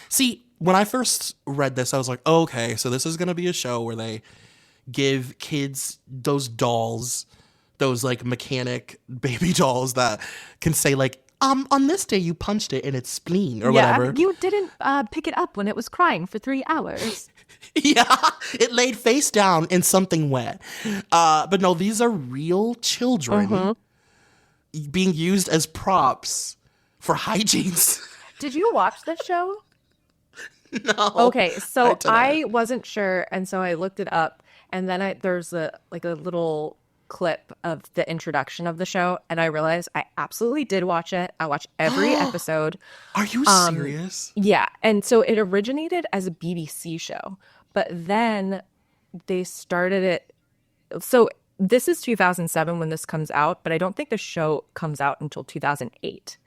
See, when I first read this, I was like, oh, okay, so this is going to be a show where they give kids those dolls, those like mechanic baby dolls that can say like, on this day you punched it in its spleen or whatever. You didn't pick it up when it was crying for 3 hours. Yeah, it laid face down in something wet. But no, these are real children being used as props for hijinks. Did you watch this show? No. Okay, so I wasn't sure, and so I looked it up, and then there's a little clip of the introduction of the show, and I realized I absolutely did watch it. I watched every episode. Are you serious? Yeah, and so it originated as a BBC show, but then they started it. So this is 2007 when this comes out, but I don't think the show comes out until 2008.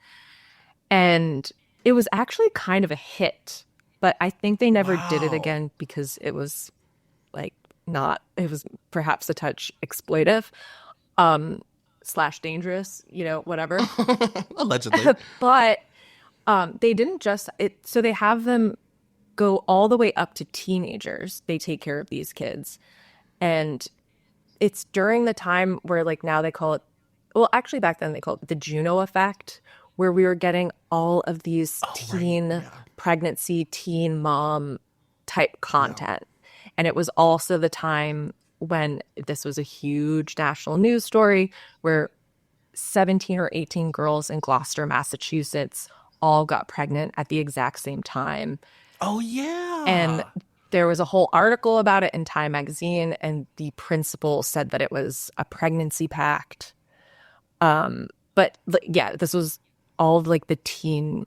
And it was actually kind of a hit, but I think they never did it again because it was like it was perhaps a touch exploitive, / dangerous, whatever. Allegedly. But they didn't just so they have them go all the way up to teenagers. They take care of these kids. And it's during the time where like now they call it, well, actually back then they called it the Juno effect, where we were getting all of these pregnancy, teen mom type content. Yeah. And it was also the time when this was a huge national news story where 17 or 18 girls in Gloucester, Massachusetts all got pregnant at the exact same time. Oh, yeah. And there was a whole article about it in Time magazine, and the principal said that it was a pregnancy pact. But yeah, this was all of like the teen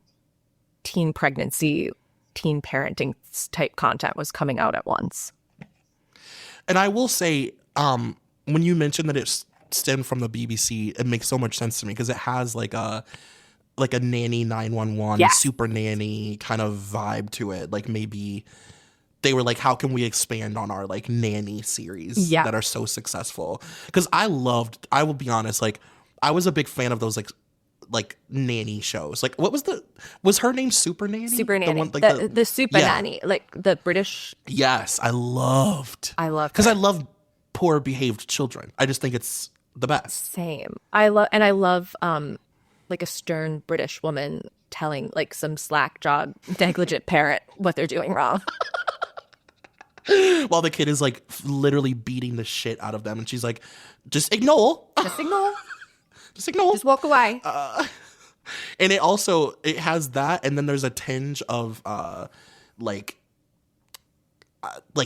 pregnancy, teen parenting type content was coming out at once. And I will say, when you mentioned that it stemmed from the BBC, it makes so much sense to me because it has like a nanny 911, super nanny kind of vibe to it. Like maybe they were like, how can we expand on our like nanny series that are so successful? Because I will be honest, like I was a big fan of those like nanny shows. Like what was her name Super Nanny? Super Nanny. The one, like, the Super Nanny, like the British. Yes, I loved. Because I love poor behaved children. I just think it's the best. Same. I love like a stern British woman telling like some slack-jawed, negligent parent what they're doing wrong. While the kid is like literally beating the shit out of them, and she's like, just ignore. Just ignore. Just ignore. Just walk away. And it has that, and then there's a tinge of like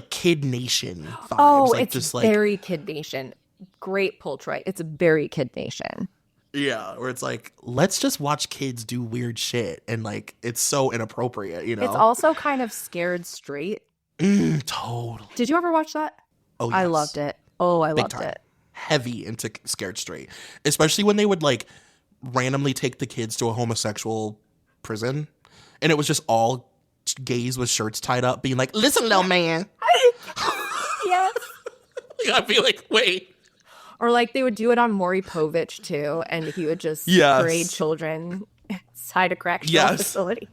Kid Nation vibes. Oh, like, it's just very Kid Nation. Great pull, Troy. It's a very Kid Nation. Yeah, where it's like, let's just watch kids do weird shit, and like it's so inappropriate, you know. It's also kind of Scared Straight. Totally. Did you ever watch that? Oh, yes. I loved it. Oh, I Big loved time. it. Heavy into Scared Straight, especially when they would like randomly take the kids to a homosexual prison, and it was just all gays with shirts tied up, being like, "Listen, little man." Yes. I'd be like, "Wait." Or like they would do it on Maury Povich too, and he would just parade children inside a correctional facility.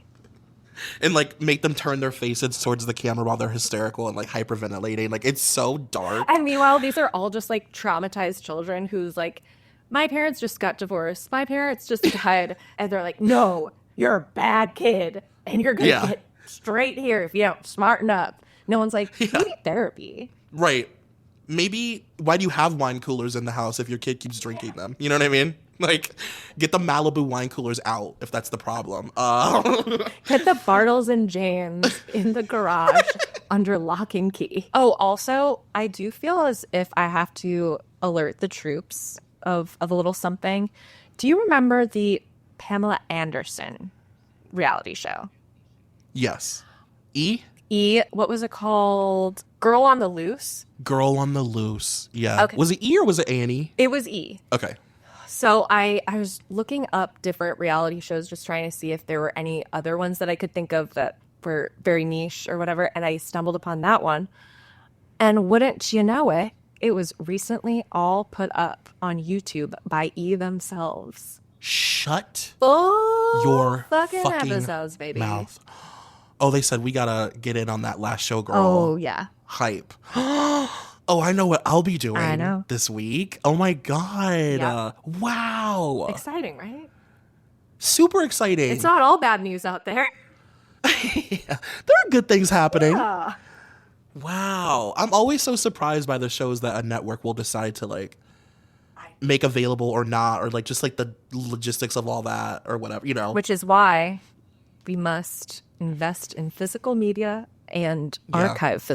And like make them turn their faces towards the camera while they're hysterical and like hyperventilating. Like it's so dark. And meanwhile, these are all just like traumatized children who's like, my parents just got divorced. My parents just died. And they're like, no, you're a bad kid. And you're going to get straight here if you don't smarten up. No one's like, you need therapy. Right. Maybe why do you have wine coolers in the house if your kid keeps drinking them? You know what I mean? Like, get the Malibu wine coolers out if that's the problem. Get the Bartles and James in the garage under lock and key. Oh, also, I do feel as if I have to alert the troops of a little something. Do you remember the Pamela Anderson reality show? Yes. What was it called? Girl on the Loose? Girl on the Loose. Yeah. Okay. Was it E or was it Annie? It was E. Okay. So I was looking up different reality shows, just trying to see if there were any other ones that I could think of that were very niche or whatever. And I stumbled upon that one. And wouldn't you know it, it was recently all put up on YouTube by E themselves. Shut your fucking episodes, baby. Mouth. Oh, they said we gotta get in on that last show, girl. Oh, yeah. Hype. Oh, I know what I'll be doing this week. Oh my God. Yep. Wow. Exciting, right? Super exciting. It's not all bad news out there. Yeah. There are good things happening. Yeah. Wow. I'm always so surprised by the shows that a network will decide to like make available or not, or like just like the logistics of all that or whatever, you know. Which is why we must invest in physical media and archive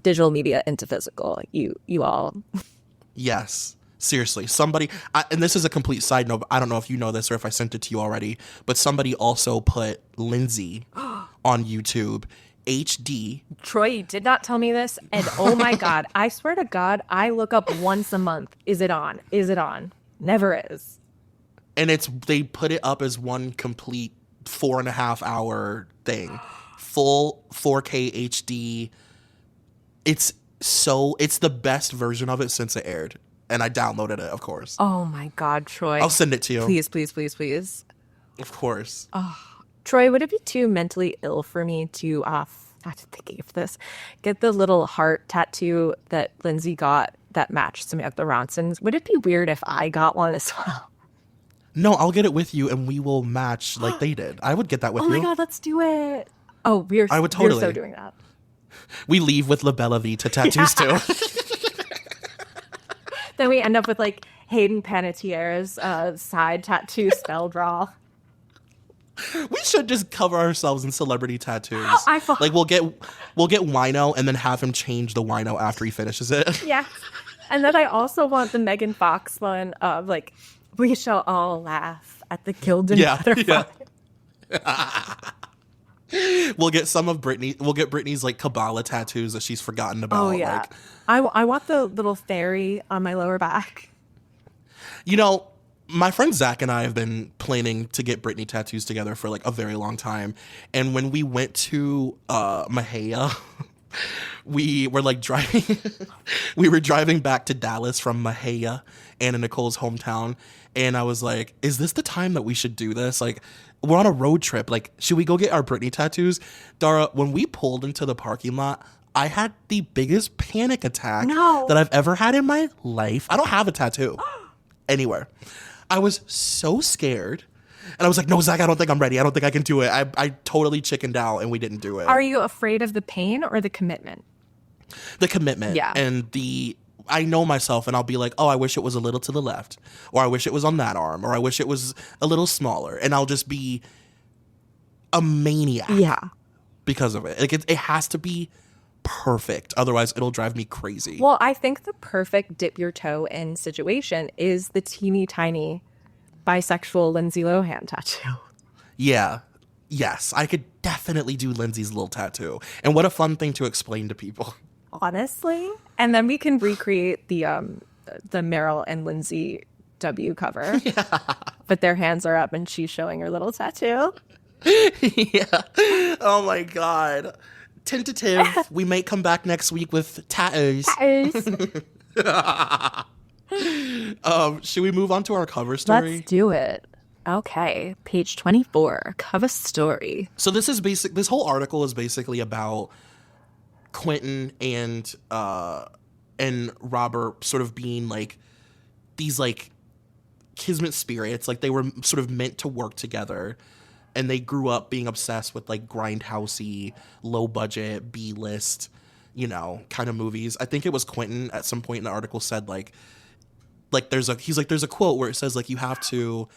digital media into physical. You all. Yes. Seriously, somebody, and this is a complete side note, I don't know if you know this or if I sent it to you already, but somebody also put Lindsay on YouTube, HD. Troy, you did not tell me this, and oh my God, I swear to God, I look up once a month. Is it on? Is it on? Never is. And they put it up as one complete 4.5 hour thing. Full 4K HD. It's the best version of it since it aired. And I downloaded it, of course. Oh my God, Troy. I'll send it to you. Please, please, please, please. Of course. Oh, Troy, would it be too mentally ill for me to, not thinking of this, get the little heart tattoo that Lindsay got that matched Samantha Ronson's? Would it be weird if I got one as well? No, I'll get it with you and we will match like they did. I would get that with you. Oh my God, let's do it. Oh, we're so doing that. We leave with La Bella Vita tattoos too. Then we end up with like Hayden Panettiere's side tattoo spell draw. We should just cover ourselves in celebrity tattoos. Like we'll get Wino and then have him change the Wino after he finishes it. Yeah. And then I also want the Megan Fox one of like, we shall all laugh at the Gildan butterfly. Yeah. We'll get Britney's like Kabbalah tattoos that she's forgotten about. Oh yeah. Like, I want the little fairy on my lower back. You know, my friend Zach and I have been planning to get Britney tattoos together for like a very long time. And when we went to Mahia, we were like driving back to Dallas from Mahia, Anna Nicole's hometown. And I was like, is this the time that we should do this? Like, we're on a road trip. Like, should we go get our Britney tattoos? Dara, when we pulled into the parking lot, I had the biggest panic attack that I've ever had in my life. I don't have a tattoo anywhere. I was so scared. And I was like, no, Zach, I don't think I'm ready. I don't think I can do it. I totally chickened out and we didn't do it. Are you afraid of the pain or the commitment? The commitment. Yeah. And I know myself and I'll be like, oh, I wish it was a little to the left, or I wish it was on that arm, or I wish it was a little smaller. And I'll just be a maniac. Yeah. Because of it. Like it has to be perfect. Otherwise, it'll drive me crazy. Well, I think the perfect dip your toe in situation is the teeny tiny bisexual Lindsay Lohan tattoo. Yeah. Yes. I could definitely do Lindsay's little tattoo. And what a fun thing to explain to people. Honestly. And then we can recreate the Meryl and Lindsay W cover. Yeah. But their hands are up and she's showing her little tattoo. Yeah. Oh my God. Tentative. We may come back next week with tattoos. Should we move on to our cover story? Let's do it. Okay, page 24, cover story. So this whole article is basically about Quentin and Robert sort of being like these like kismet spirits. Like they were sort of meant to work together. And they grew up being obsessed with like grindhousey, low budget, B-list, kind of movies. I think it was Quentin at some point in the article said there's a quote where it says like you have to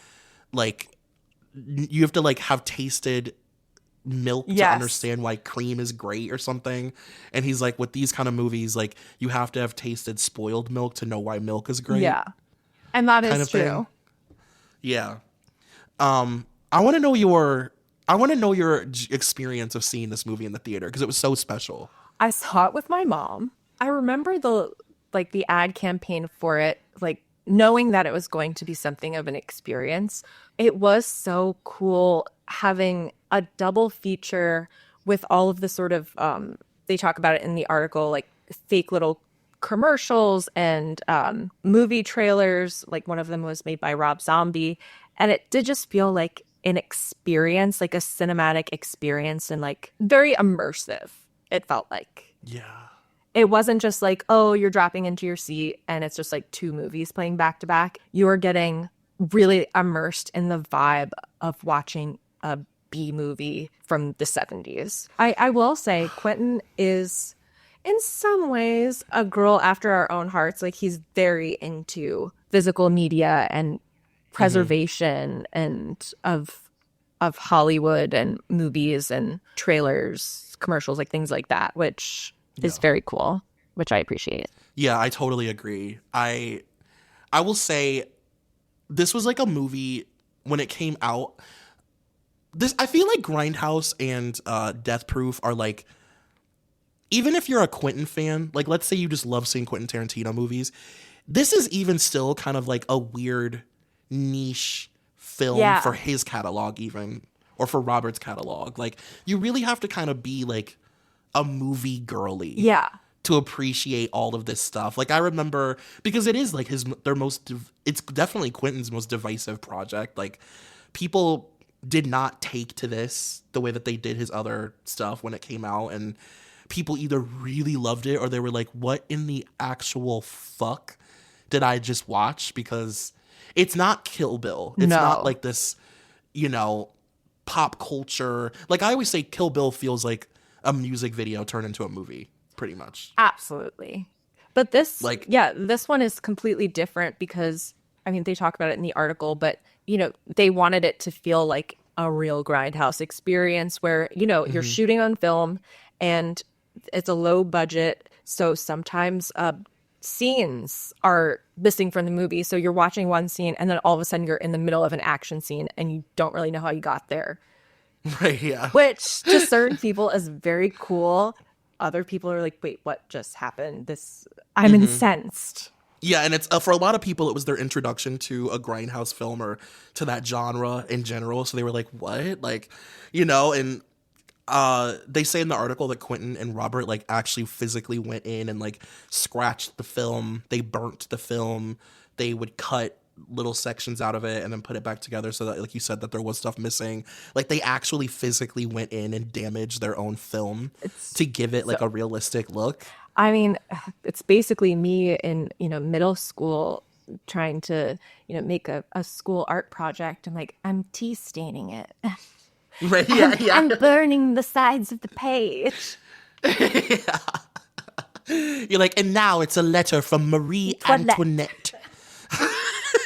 have tasted milk to understand why cream is great or something. And he's like, with these kind of movies, like you have to have tasted spoiled milk to know why milk is great. Yeah. And that kind is of true. Thing. Yeah. I want to know your experience of seeing this movie in the theater because it was so special. I saw it with my mom. I remember the ad campaign for it, like knowing that it was going to be something of an experience. It was so cool having a double feature with all of the sort of they talk about it in the article, like fake little commercials and movie trailers. Like one of them was made by Rob Zombie. And it did just feel like an experience, like a cinematic experience, and like very immersive, it felt like. Yeah. It wasn't just like, oh, you're dropping into your seat and it's just like two movies playing back to back. You're getting really immersed in the vibe of watching a B movie from the 70s. I will say Quentin is in some ways a girl after our own hearts. Like he's very into physical media and preservation and of Hollywood and movies and trailers, commercials, like things like that, which is very cool, which I appreciate. Yeah, I totally agree. I will say this was like a movie when it came out. I feel like Grindhouse and Death Proof are like, even if you're a Quentin fan, like let's say you just love seeing Quentin Tarantino movies, this is even still kind of like a weird niche film for his catalog even, or for Robert's catalog. Like you really have to kind of be like a movie girly to appreciate all of this stuff. Like I remember, because it is like it's definitely Quentin's most divisive project. Like people did not take to this the way that they did his other stuff when it came out, and people either really loved it or they were like, what in the actual fuck did I just watch? Because it's not Kill Bill. It's not like this, pop culture. Like I always say, Kill Bill feels like a music video turned into a movie, pretty much. Absolutely. But this one is completely different because, I mean, they talk about it in the article, but, they wanted it to feel like a real Grindhouse experience where, you're shooting on film and it's a low budget. So sometimes scenes are missing from the movie. So you're watching one scene and then all of a sudden you're in the middle of an action scene and you don't really know how you got there. Right, yeah. Which to certain people is very cool. Other people are like, wait, what just happened? I'm incensed. Yeah, and it's for a lot of people, it was their introduction to a Grindhouse film or to that genre in general. So they were like, what? Like, and they say in the article that Quentin and Robert like actually physically went in and like scratched the film. They burnt the film. They would cut little sections out of it and then put it back together so that, like you said, that there was stuff missing. Like they actually physically went in and damaged their own film to give it like a realistic look. I mean, it's basically me in, middle school trying to, make a school art project. I'm like, I'm tea staining it. Right? Yeah, I'm burning the sides of the page. You're like, and now it's a letter from Marie Antoinette.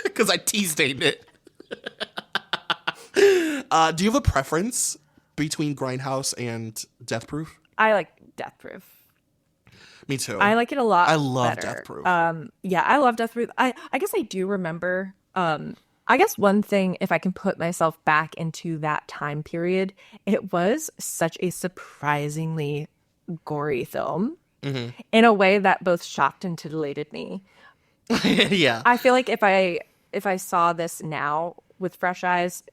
Because I tea stained it. Do you have a preference between Grindhouse and Death Proof? I like Death Proof. Me too. I like it a lot. I love better. Death Proof. Yeah, I love Death Proof. I guess I do remember. I guess one thing, if I can put myself back into that time period, it was such a surprisingly gory film in a way that both shocked and titillated me. Yeah. I feel like if I saw this now with fresh eyes,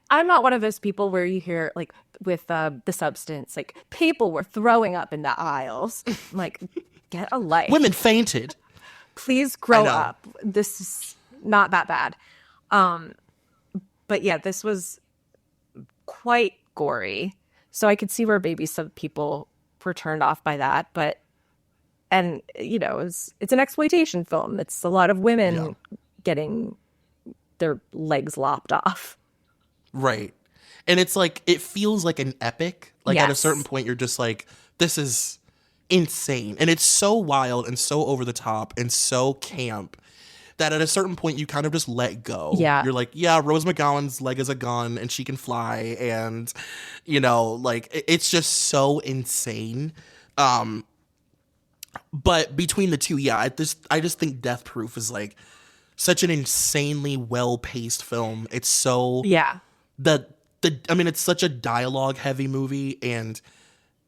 I'm not one of those people where you hear like with The Substance, like people were throwing up in the aisles. I'm like, get a life. Women fainted. Please grow up. This is not that bad. But yeah, this was quite gory. So I could see where maybe some people were turned off by that. And it's an exploitation film. It's a lot of women getting their legs lopped off. Right. And it's like, it feels like an epic. Like at a certain point, you're just like, this is insane. And it's so wild and so over the top and so camp that at a certain point, you kind of just let go. Yeah. You're like, yeah, Rose McGowan's leg is a gun and she can fly. And, it's just so insane. But between the two, I just think Death Proof is like such an insanely well-paced film. It's so it's such a dialogue-heavy movie, and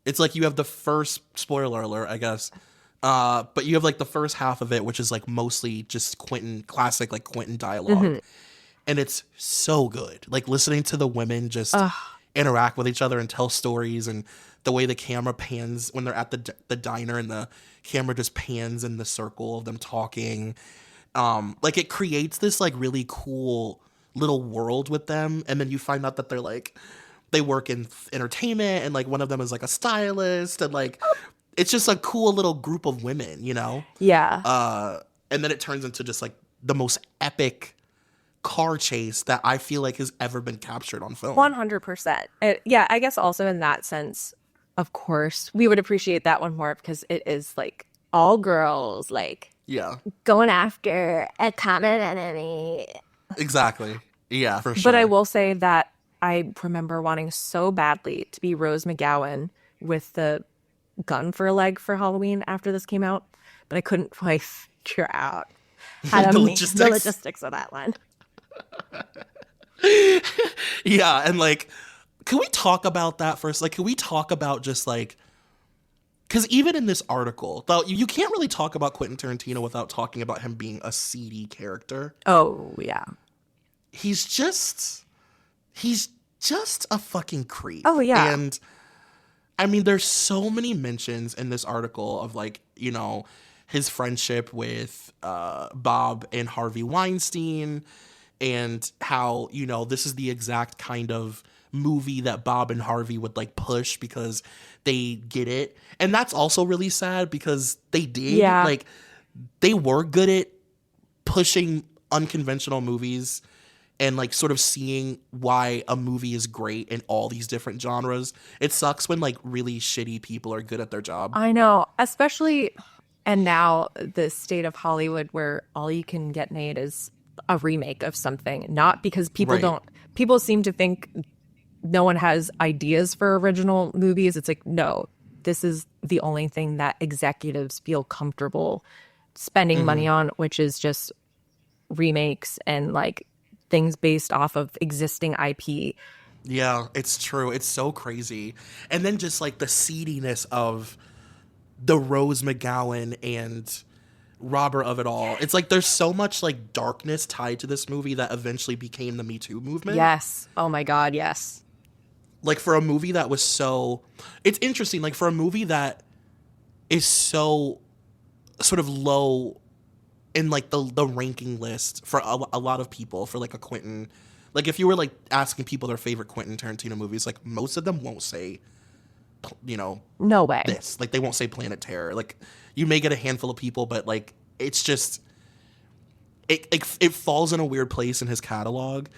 it's like you have the first spoiler alert, I guess, but you have like the first half of it, which is like mostly just classic Quentin dialogue, and it's so good. Like listening to the women just interact with each other and tell stories, and the way the camera pans when they're at the diner, and the camera just pans in the circle of them talking. Like it creates this like really cool little world with them, and then you find out that they work in entertainment, and like one of them is like a stylist, and like it's just a cool little group of women, Yeah. And then it turns into just like the most epic car chase that I feel like has ever been captured on film. 100%. Yeah, I guess also in that sense, of course, we would appreciate that one more because it is like all girls, like going after a common enemy. Exactly. Yeah, for sure. But I will say that I remember wanting so badly to be Rose McGowan with the gun for a leg for Halloween after this came out, but I couldn't quite figure out how to make the logistics of that one. Yeah, and like, can we talk about that first? Like, can we talk about just like, because even in this article, though, you can't really talk about Quentin Tarantino without talking about him being a seedy character. Oh, yeah. He's just a fucking creep. Oh, yeah. And I mean, there's so many mentions in this article of like, his friendship with Bob and Harvey Weinstein, and how, this is the exact kind of movie that Bob and Harvey would like push because they get it. And that's also really sad because they did. Yeah. Like, they were good at pushing unconventional movies and like sort of seeing why a movie is great in all these different genres. It sucks when like really shitty people are good at their job. I know, especially, and now the state of Hollywood where all you can get made is a remake of something, not because people seem to think no one has ideas for original movies. It's like, no, this is the only thing that executives feel comfortable spending money on, which is just remakes and like things based off of existing IP. Yeah, it's true. It's so crazy. And then just like the seediness of the Rose McGowan and robber of it all. It's like there's so much like darkness tied to this movie that eventually became the Me Too movement. Yes. Oh my God, yes. Like for a movie that was so, it's interesting, like for a movie that is so sort of low in like the ranking list for a lot of people, for like a Quentin, like if you were like asking people their favorite Quentin Tarantino movies, like most of them won't say, no way. This, like they won't say Planet Terror. Like you may get a handful of people, but like it's just, it falls in a weird place in his catalog,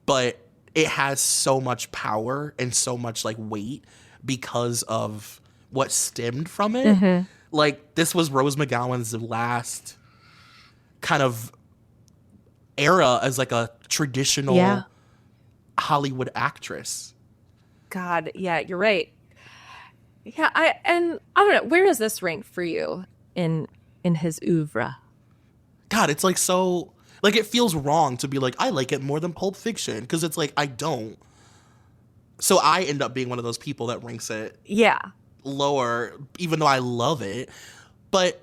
but it has so much power and so much like weight because of what stemmed from it. Mm-hmm. Like, this was Rose McGowan's last kind of era as like a traditional Hollywood actress. God, yeah, you're right. Yeah, I don't know, where does this rank for you in his oeuvre? God, it's like so, like, it feels wrong to be like, I like it more than Pulp Fiction, because it's like, I don't. So I end up being one of those people that ranks it lower, even though I love it. But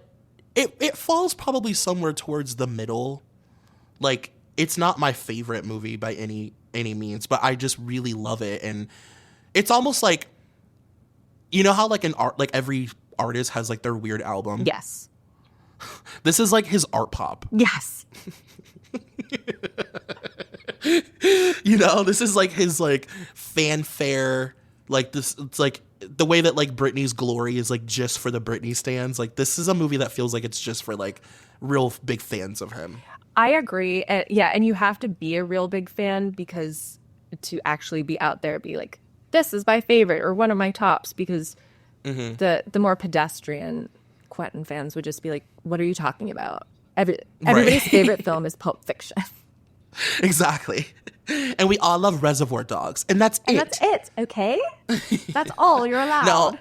it falls probably somewhere towards the middle. Like, it's not my favorite movie by any means, but I just really love it. And it's almost like, you know how like an art, like every artist has like their weird album? Yes. This is like his art pop. Yes. You know, this is like his like fanfare, like this, it's like the way that like Britney's Glory is like just for the Britney stans. Like, this is a movie that feels like it's just for like real big fans of him. I agree. And you have to be a real big fan because to actually be out there, be like, this is my favorite or one of my tops, because the more pedestrian Quentin fans would just be like, what are you talking about? Everybody's favorite film is Pulp Fiction. Exactly. And we all love Reservoir Dogs. And that's it. Okay? That's all you're allowed. Now,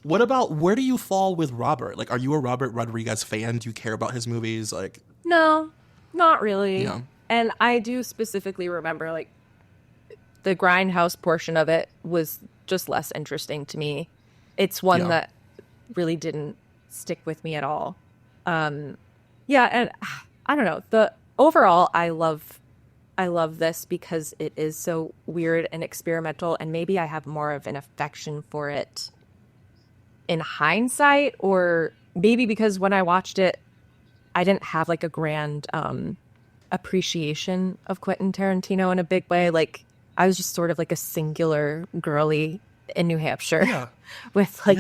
what about, where do you fall with Robert? Like, are you a Robert Rodriguez fan? Do you care about his movies? Like, no, not really. Yeah. And I do specifically remember, like, the Grindhouse portion of it was just less interesting to me. It's one that really didn't stick with me at all. And I don't know. Overall, I love this because it is so weird and experimental, and maybe I have more of an affection for it in hindsight, or maybe because when I watched it, I didn't have like a grand appreciation of Quentin Tarantino in a big way. Like, I was just sort of like a singular girly in New Hampshire with like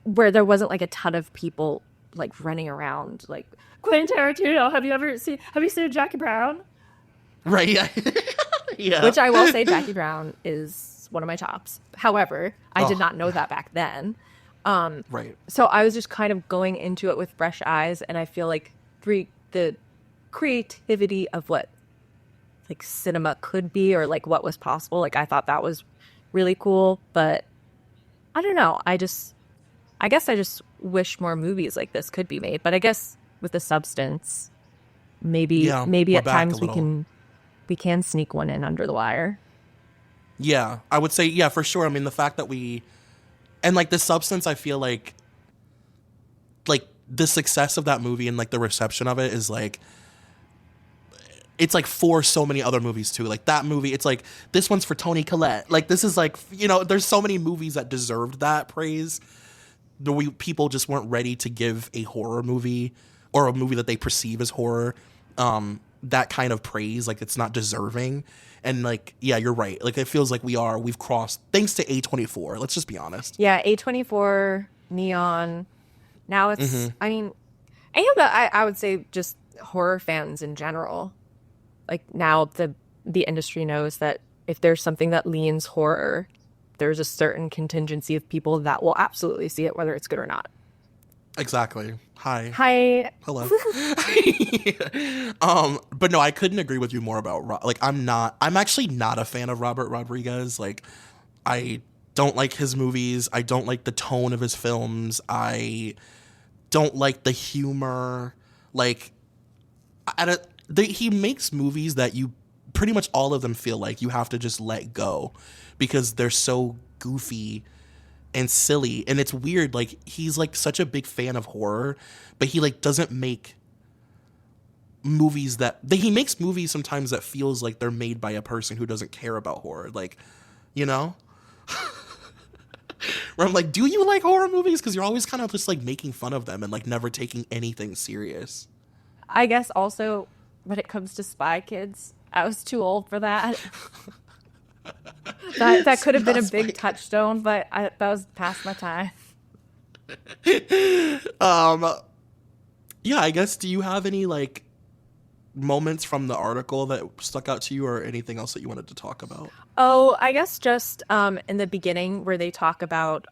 where there wasn't like a ton of people like running around like, Quentin Tarantino, have you seen Jackie Brown? Right. Yeah. Yeah. Which I will say, Jackie Brown is one of my tops. However, I did not know that back then. Right. So I was just kind of going into it with fresh eyes, and I feel like the creativity of what like cinema could be, or like what was possible, like I thought that was really cool. But I don't know. I guess I just wish more movies like this could be made. But I guess with the substance, maybe at times we can sneak one in under the wire. Yeah, I would say, for sure. I mean, the fact that and like the substance, I feel like the success of that movie and like the reception of it is like, it's like for so many other movies too. Like that movie, it's like, this one's for Toni Collette. Like, this is like, you know, there's so many movies that deserved that praise. People just weren't ready to give a horror movie or a movie that they perceive as horror that kind of praise. Like, it's not deserving. And like, yeah, you're right. Like, it feels like we've crossed, thanks to A24. Let's just be honest. Yeah, A24, Neon. Now it's, I mean, I would say just horror fans in general. Like, now the industry knows that if there's something that leans horror, there's a certain contingency of people that will absolutely see it, whether it's good or not. Exactly. Hi. Hello. But no, I couldn't agree with you more about, like, I'm actually not a fan of Robert Rodriguez. Like, I don't like his movies. I don't like the tone of his films. I don't like the humor. Like, he makes movies that you pretty much all of them feel like you have to just let go because they're so goofy and silly. And it's weird. Like, he's like such a big fan of horror, but he like doesn't make movies he makes movies sometimes that feels like they're made by a person who doesn't care about horror. Like, you know, where I'm like, do you like horror movies? Because you're always kind of just like making fun of them and like never taking anything serious. I guess also when it comes to Spy Kids, I was too old for that. That could have been a big touchstone, but that was past my time. Yeah, I guess, do you have any like moments from the article that stuck out to you, or anything else that you wanted to talk about? Oh, I guess just in the beginning where they talk about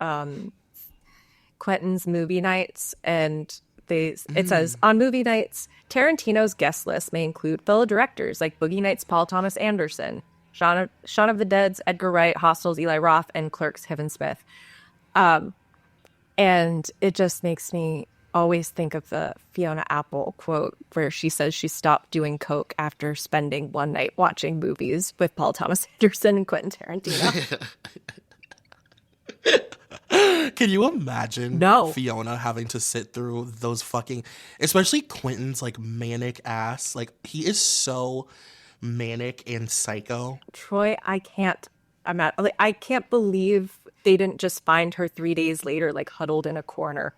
Quentin's movie nights, and it says, on movie nights, Tarantino's guest list may include fellow directors like Boogie Nights' Paul Thomas Anderson, Shaun of the Dead's Edgar Wright, Hostel's Eli Roth, and Clerks' Kevin Smith. And it just makes me always think of the Fiona Apple quote where she says she stopped doing coke after spending one night watching movies with Paul Thomas Anderson and Quentin Tarantino. Can you imagine Fiona having to sit through those fucking, especially Quentin's like manic ass, like he is so manic and psycho. Troy, I can't believe they didn't just find her 3 days later like huddled in a corner,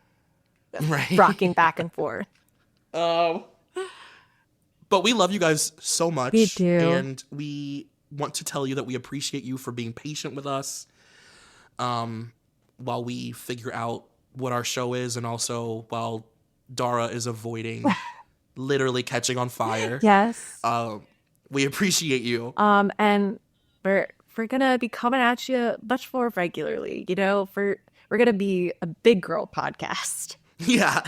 right, rocking back and forth. But we love you guys so much. We do. And we want to tell you that we appreciate you for being patient with us while we figure out what our show is, and also while Dara is avoiding literally catching on fire. Yes. We appreciate you. And we're gonna be coming at you much more regularly. You know, we're gonna be a big girl podcast. Yeah.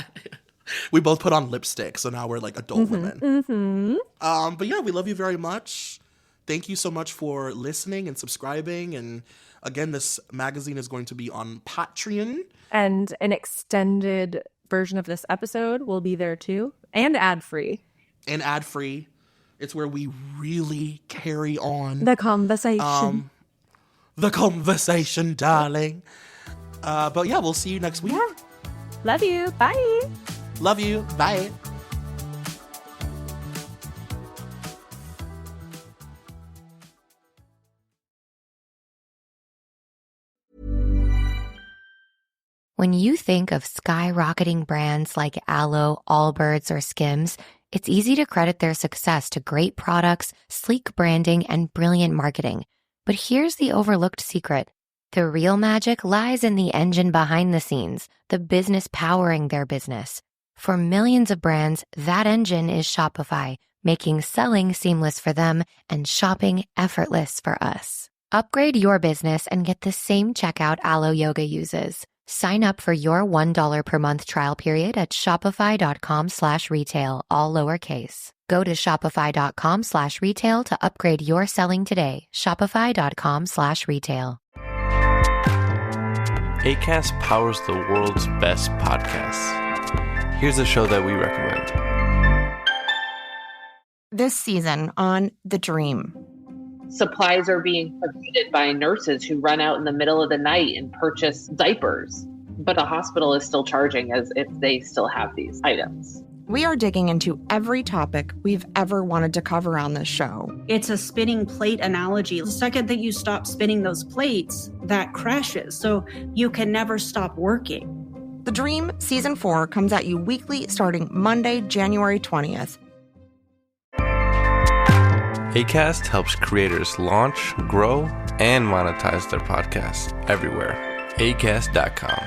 We both put on lipstick, so now we're like adult women. Mm-hmm. But yeah, we love you very much. Thank you so much for listening and subscribing. And again, this magazine is going to be on Patreon. And an extended version of this episode will be there too. And ad-free. And ad-free. It's where we really carry on the conversation. The conversation, darling. But yeah, we'll see you next week. Yeah. Love you. Bye. Love you. Bye. When you think of skyrocketing brands like Aloe, Allbirds, or Skims, it's easy to credit their success to great products, sleek branding, and brilliant marketing. But here's the overlooked secret. The real magic lies in the engine behind the scenes, the business powering their business. For millions of brands, that engine is Shopify, making selling seamless for them and shopping effortless for us. Upgrade your business and get the same checkout Aloe Yoga uses. Sign up for your $1 per month trial period at shopify.com/retail, all lowercase. Go to shopify.com/retail to upgrade your selling today. Shopify.com/retail. Acast powers the world's best podcasts. Here's a show that we recommend. This season on The Dream. Supplies are being provided by nurses who run out in the middle of the night and purchase diapers, but the hospital is still charging as if they still have these items. We are digging into every topic we've ever wanted to cover on this show. It's a spinning plate analogy. The second that you stop spinning those plates, that crashes. So you can never stop working. The Dream Season 4 comes at you weekly starting Monday, January 20th. Acast helps creators launch, grow, and monetize their podcasts everywhere. Acast.com.